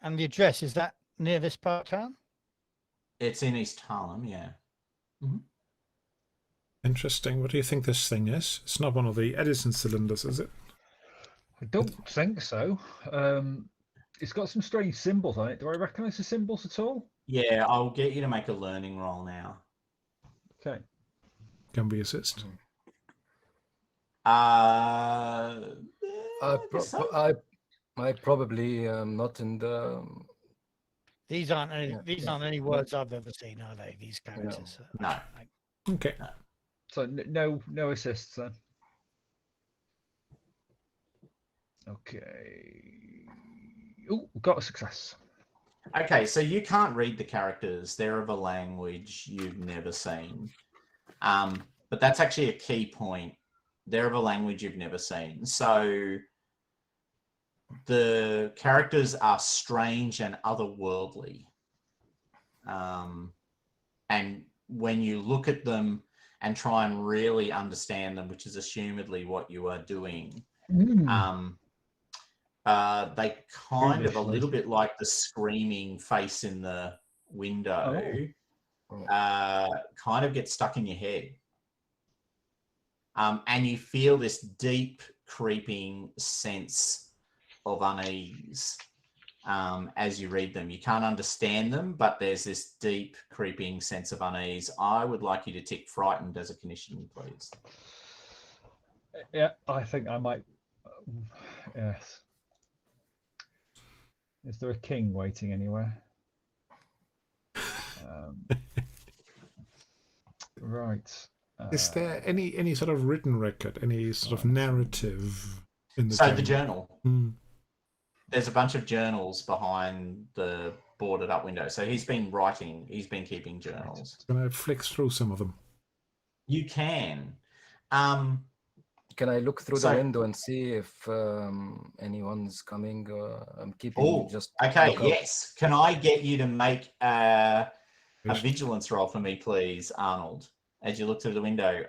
And the address, is that near this part of town? It's in East Harlem, yeah. Mm-hmm. Interesting. What do you think this thing is? It's not one of the Edison cylinders, is it? I don't think so. It's got some strange symbols on it. Do I recognize the symbols at all? Yeah, I'll get you to make a learning roll now. Okay. Can we assist? I probably not in the. These aren't any words I've ever seen, are they? These characters. No. Okay. So no assists then. Okay. Oh, got a success. Okay, so you can't read the characters. They're of a language you've never seen. But that's actually a key point. They're of a language you've never seen. So the characters are strange and otherworldly. And when you look at them and try and really understand them, which is assumedly what you are doing, they kind of a little bit like the screaming face in the window, kind of get stuck in your head. And you feel this deep creeping sense of unease as you read them. You can't understand them, but there's this deep creeping sense of unease. I would like you to tick frightened as a condition, please. Yeah, I think I might. Yes. Is there a king waiting anywhere? Right. Is there any sort of written record, any sort of narrative in the So the journal. Hmm. There's a bunch of journals behind the boarded up window. So he's been writing, he's been keeping journals. Can I flick through some of them? You can. Can I look through the window and see if anyone's coming? I'm keeping just. Okay, yes. Can I get you to make a vigilance roll for me, please, Arnold, as you look through the window?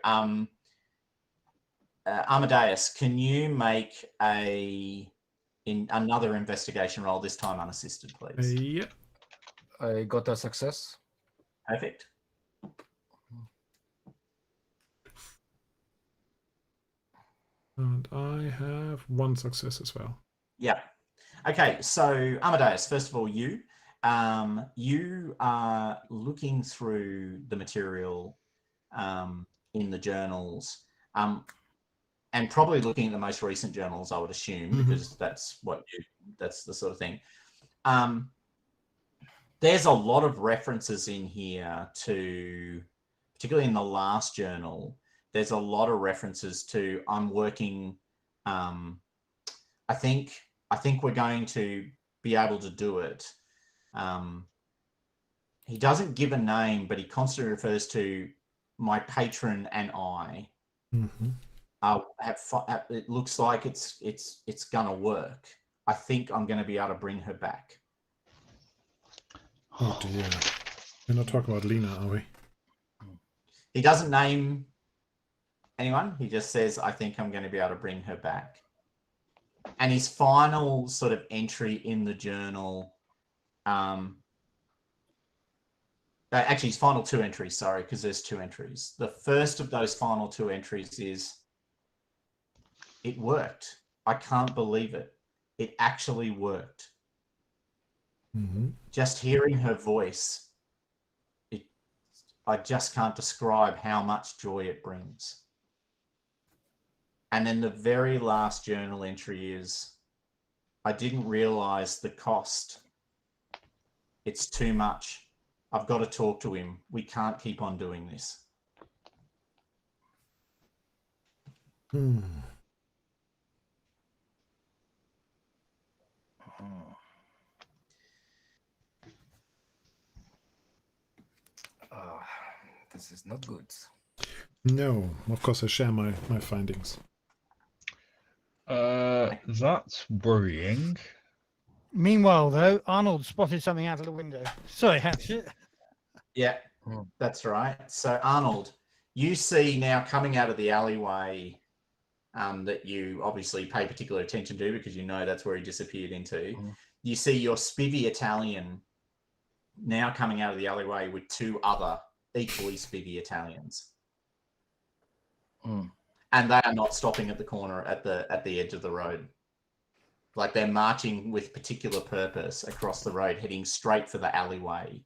Amadeus, can you make another investigation roll, this time unassisted, please? Yep. I got a success. Perfect. And I have one success as well. Yeah. Okay, so Amadeus, first of all, you are looking through the material in the journals, and probably looking at the most recent journals, I would assume, because that's the sort of thing. There's a lot of references in here to, particularly in the last journal, there's a lot of references to I'm working. I think we're going to be able to do it. He doesn't give a name, but he constantly refers to my patron and I. It looks like it's gonna work. I think I'm going to be able to bring her back. Oh dear. We're not talking about Lena, are we? He doesn't name anyone. He just says, I think I'm going to be able to bring her back. And his final sort of entry in the journal, actually his final two entries, sorry, because there's two entries. The first of those final two entries is, it worked. I can't believe it. It actually worked. Just hearing her voice, I just can't describe how much joy it brings. And then the very last journal entry is, I didn't realize the cost. It's too much. I've got to talk to him. We can't keep on doing this. This is not good. No, of course I share my findings. That's worrying. Meanwhile, though, Arnold spotted something out of the window. Sorry, Hatchet. Yeah, that's right. So Arnold, you see now coming out of the alleyway that you obviously pay particular attention to because you know that's where he disappeared into. You see your spivvy Italian now coming out of the alleyway with two other equally spivvy Italians. And they are not stopping at the corner at the edge of the road. Like they're marching with particular purpose across the road, heading straight for the alleyway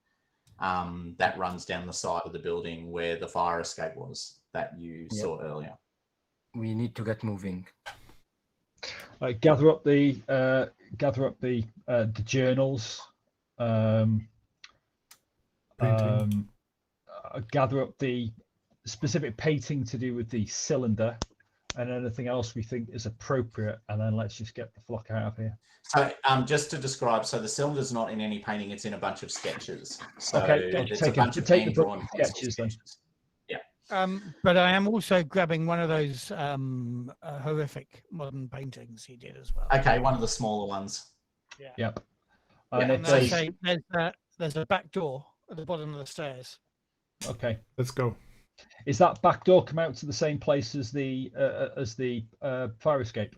that runs down the side of the building where the fire escape was that you saw earlier. We need to get moving. Gather up the journals. Gather up the specific painting to do with the cylinder and anything else we think is appropriate, and then let's just get the flock out of here. So just to describe, so the cylinder's not in any painting, it's in a bunch of sketches. So Okay, it's a bunch of take the hand-drawn book pencil sketches then. But I am also grabbing one of those horrific modern paintings he did as well. Okay, one of the smaller ones. Yep. Yeah, And And it I does. say there's a back door at the bottom of the stairs. Okay. Let's go. Is that back door come out to the same place as the fire escape?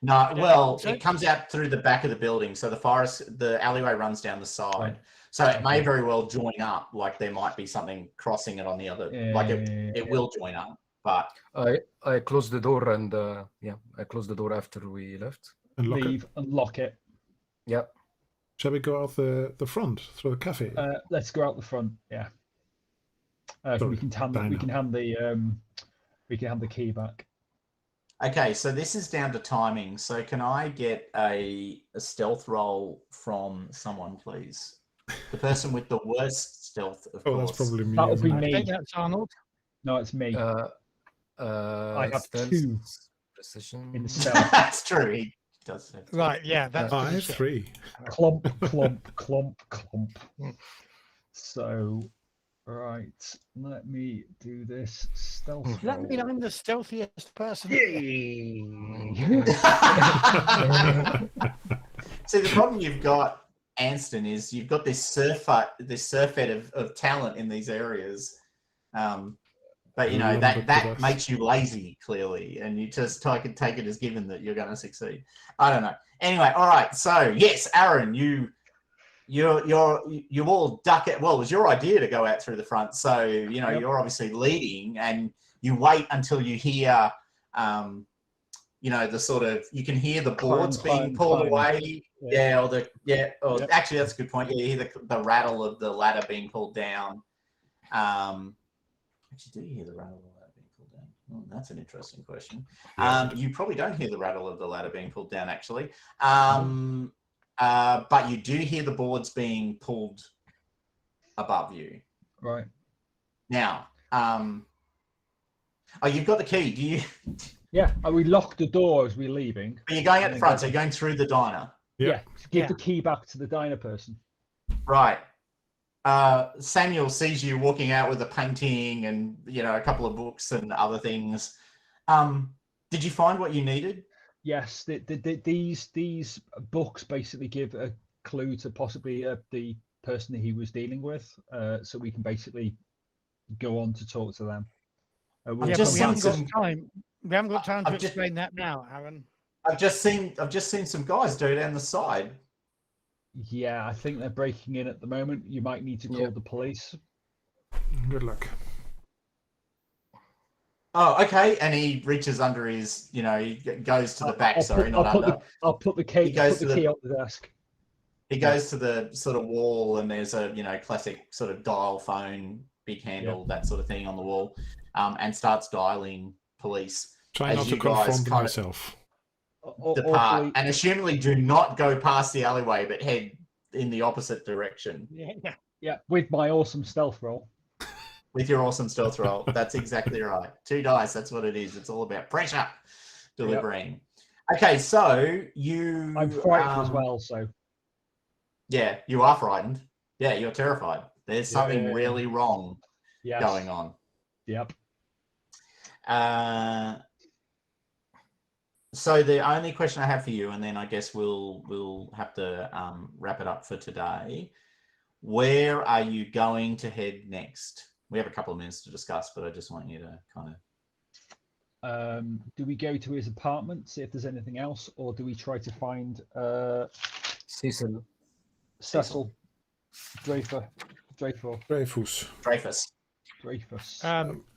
No, don't well, think so. it comes out through the back of the building. So the alleyway runs down the side. Right. So it may very well join up. Like there might be something crossing it on the other. Like it will join up. But I closed the door and I closed the door after we left. And lock it. Leave and lock it. Yeah. Shall we go out the front through the cafe? Let's go out the front. Yeah. Sorry, we can hand the key back. okay, so this is down to timing. So can I get a stealth roll from someone, please? The person with the worst stealth, of course. That's probably me. That would be isn't it? I me. think that's Arnold. No, it's me. I have stealth, 2 precision. in the stealth. That's true. He does have to. Right, yeah, that's I pretty have shit. 3. Clump, clump, clump, clump. So, right, let me do this stealth. Does that mean roll. I'm the stealthiest person? See, the problem you've got, Anston, is you've got this surfeit of talent in these areas. But you know Lumbered with that us. makes you lazy, clearly, and you just take it as given that you're going to succeed. I don't know. Anyway, all right. So yes, Aaron, you all duck it. Well, it was your idea to go out through the front, so you know you're obviously leading, and you wait until you hear, you know, the sort of you can hear the boards being pulled away. Actually, that's a good point. Yeah, you hear the rattle of the ladder being pulled down. Actually, do you hear the rattle of the ladder being pulled down? Oh, that's an interesting question. You probably don't hear the rattle of the ladder being pulled down, actually. But you do hear the boards being pulled above you. Right. Now, you've got the key. Do you? Yeah, we locked the door as we're leaving. Are you going at the front? So you're going through the diner. Yeah. Give the key back to the diner person. Right. Samuel sees you walking out with a painting and, you know, a couple of books and other things. Did you find what you needed? Yes, these books basically give a clue to possibly the person that he was dealing with, so we can basically go on to talk to them. I've Yeah, just but we haven't seen got time. We haven't got time to I've just- explain that now, Aaron. I've just seen some guys do down the side. Yeah, I think they're breaking in at the moment. You might need to call the police. Good luck. Oh, okay. And he reaches under his, you know, he goes to the back. I'll put the key. goes Put to the key on the desk. He goes to the sort of wall, and there's a, you know, classic sort of dial phone, big handle, that sort of thing on the wall, and starts dialing police. Try As not to you guys confront kind of myself. depart, Awfully- and assumedly do not go past the alleyway, but head in the opposite direction Yeah, with my awesome stealth roll. with your awesome stealth roll. That's exactly right. 2 dice. That's what it is. It's all about pressure delivering. Okay, so you. I'm frightened as well, so Yeah, you are frightened. Yeah, you're terrified. There's something Yeah. really wrong yes. going on. Yep. So the only question I have for you, and then I guess we'll have to wrap it up for today. Where are you going to head next? We have a couple of minutes to discuss, but I just want you to kind of. Do we go to his apartment, see if there's anything else, or do we try to find Cecil. Cecil Dreyfus? Dreyfus.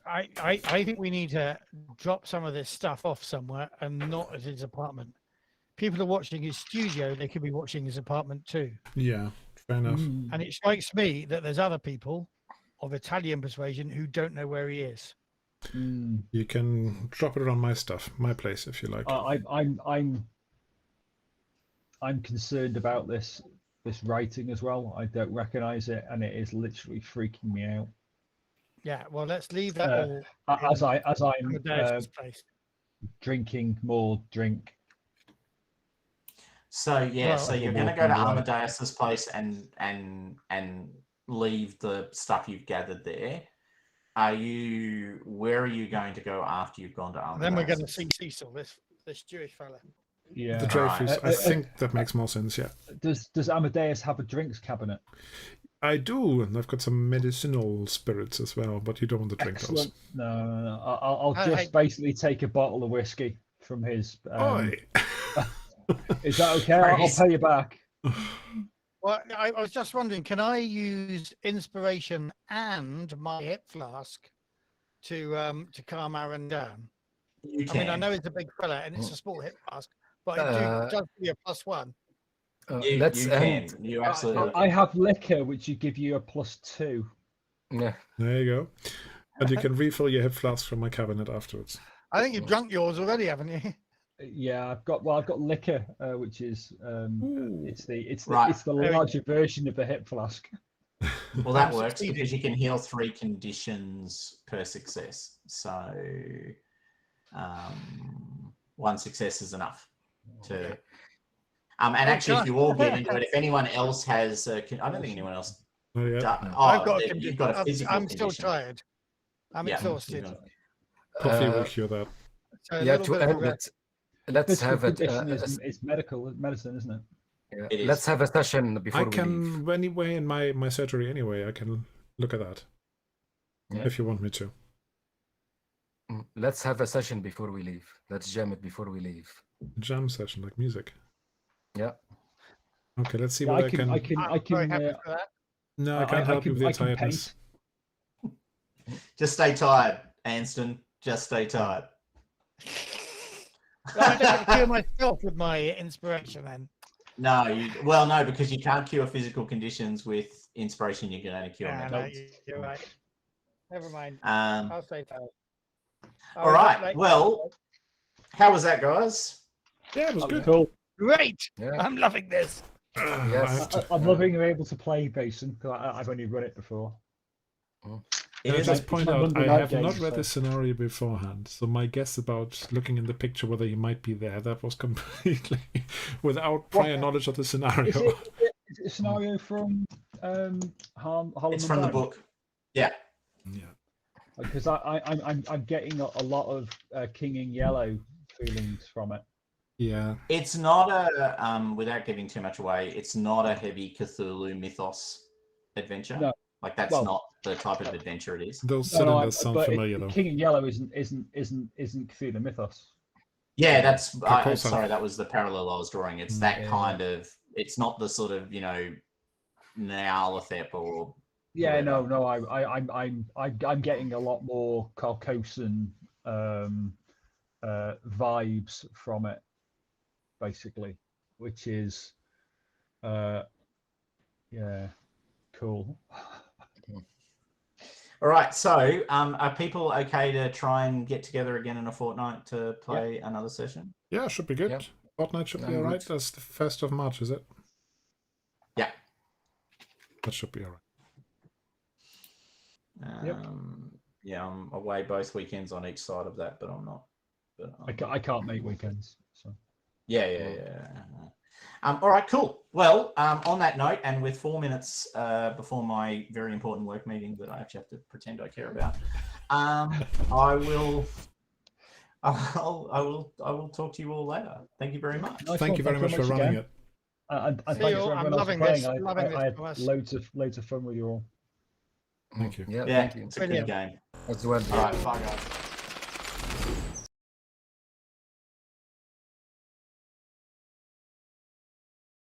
I think we need to drop some of this stuff off somewhere and not at his apartment. People are watching his studio, they could be watching his apartment too. Yeah, fair enough. And it strikes me that there's other people of Italian persuasion who don't know where he is. You can drop it around my stuff, my place, if you like. I'm concerned about this writing as well. I don't recognize it, and it is literally freaking me out. Yeah, well, let's leave that all As I'm Amadeus's place. drinking more drink. So yeah, Well, so you're going to go to Amadeus's place and leave the stuff you've gathered there. Where are you going to go after you've gone to Amadeus? And then we're going to see Cecil, this Jewish fella. Yeah. The Dreyfus. Right. I think that makes more sense. Yeah. Does Amadeus have a drinks cabinet? I do, and I've got some medicinal spirits as well, but you don't want to drink Excellent. those. No. I'll I just hate- basically take a bottle of whiskey from his. Oi. Is that okay? I'll pay you back. Well, I was just wondering, can I use inspiration and my hip flask to calm Aaron down? You I mean, I can. know it's a big fella and it's a small hip flask, but it does give you a +1. Let's You end. can. You absolutely. I have liquor, which you give you a +2. Yeah. There you go. And you can refill your hip flask from my cabinet afterwards. I think you've drunk yours already, haven't you? Yeah, I've got liquor, which is Ooh. it's the Right. it's the larger version of the hip flask. Well, that I'm works succeeding. because you can heal 3 conditions per success. So 1 success is enough to. And actually, if you all get into it, if anyone else has, I don't think anyone else. Oh, yeah. I've got you've got a physical I'm still condition. tired. I'm Yeah. exhausted. Coffee will Uh, cure that. So a Yeah, little to bit of a end rest. it, let's Physical have it. condition is medicine, isn't it? Yeah, It is. let's have a session before I we leave. can, anyway, in my surgery anyway, I can look at that. Yeah. If you want me to. Let's have a session before we leave. Let's jam it before we leave. Jam session, like music. Yeah. Okay, let's see Yeah, what I can I'm very happy for that. No, I can't help you with your tiredness. Just stay tired, Anston. Just stay tired. Well, I don't have to cure myself with my inspiration then. No, because you can't cure physical conditions with inspiration. You can only cure Yeah, mental. no, you're right. Never mind. Um, I'll stay tired. all right. Well, how was that, guys? Yeah, it was good. Cool. Great. Yeah. I'm loving this. Yes. I'm loving you're able to play Vaesen because I've only run it before. It Can I is just a- point my out, Monday I night have not game, read so- the scenario beforehand, so my guess about looking in the picture whether he might be there, that was completely without prior knowledge of the scenario. Is it a scenario from Harlem It's from the Unbound? book. Yeah. Yeah. Because I'm getting a lot of King in Yellow feelings from it. Yeah. It's not a without giving too much away, it's not a heavy Cthulhu mythos adventure. No. Like that's Well- not the type of adventure it is. Those No, no, cylinders sound but familiar though. King in Yellow isn't Cthulhu mythos. Yeah, that's course, sorry, that was the parallel I was drawing. It's that Yeah. kind of it's not the sort of, Nyarlathotep or Yeah, whatever. no, I'm getting a lot more Carcosan vibes from it, basically, which is cool. All right, so are people okay to try and get together again in a fortnight to play another session? Yeah, should be good. Yeah. Fortnight should be I'm alright. good. That's the 1st of March, is it? Yeah. That should be alright. Yeah, I'm away both weekends on each side of that, but I'm not. But I can't make weekends, so Yeah. All right, cool. Well, on that note, and with 4 minutes before my very important work meeting that I actually have to pretend I care about, I will talk to you all later. Thank you very much. Nice Thank one, you very much for running it. And See thanks you all. for I'm everyone else for loving playing. this, loving this I had for us. loads of fun with you all. Thank you. Yeah, Yeah, thank you. it's a good game. As well. All right, bye guys.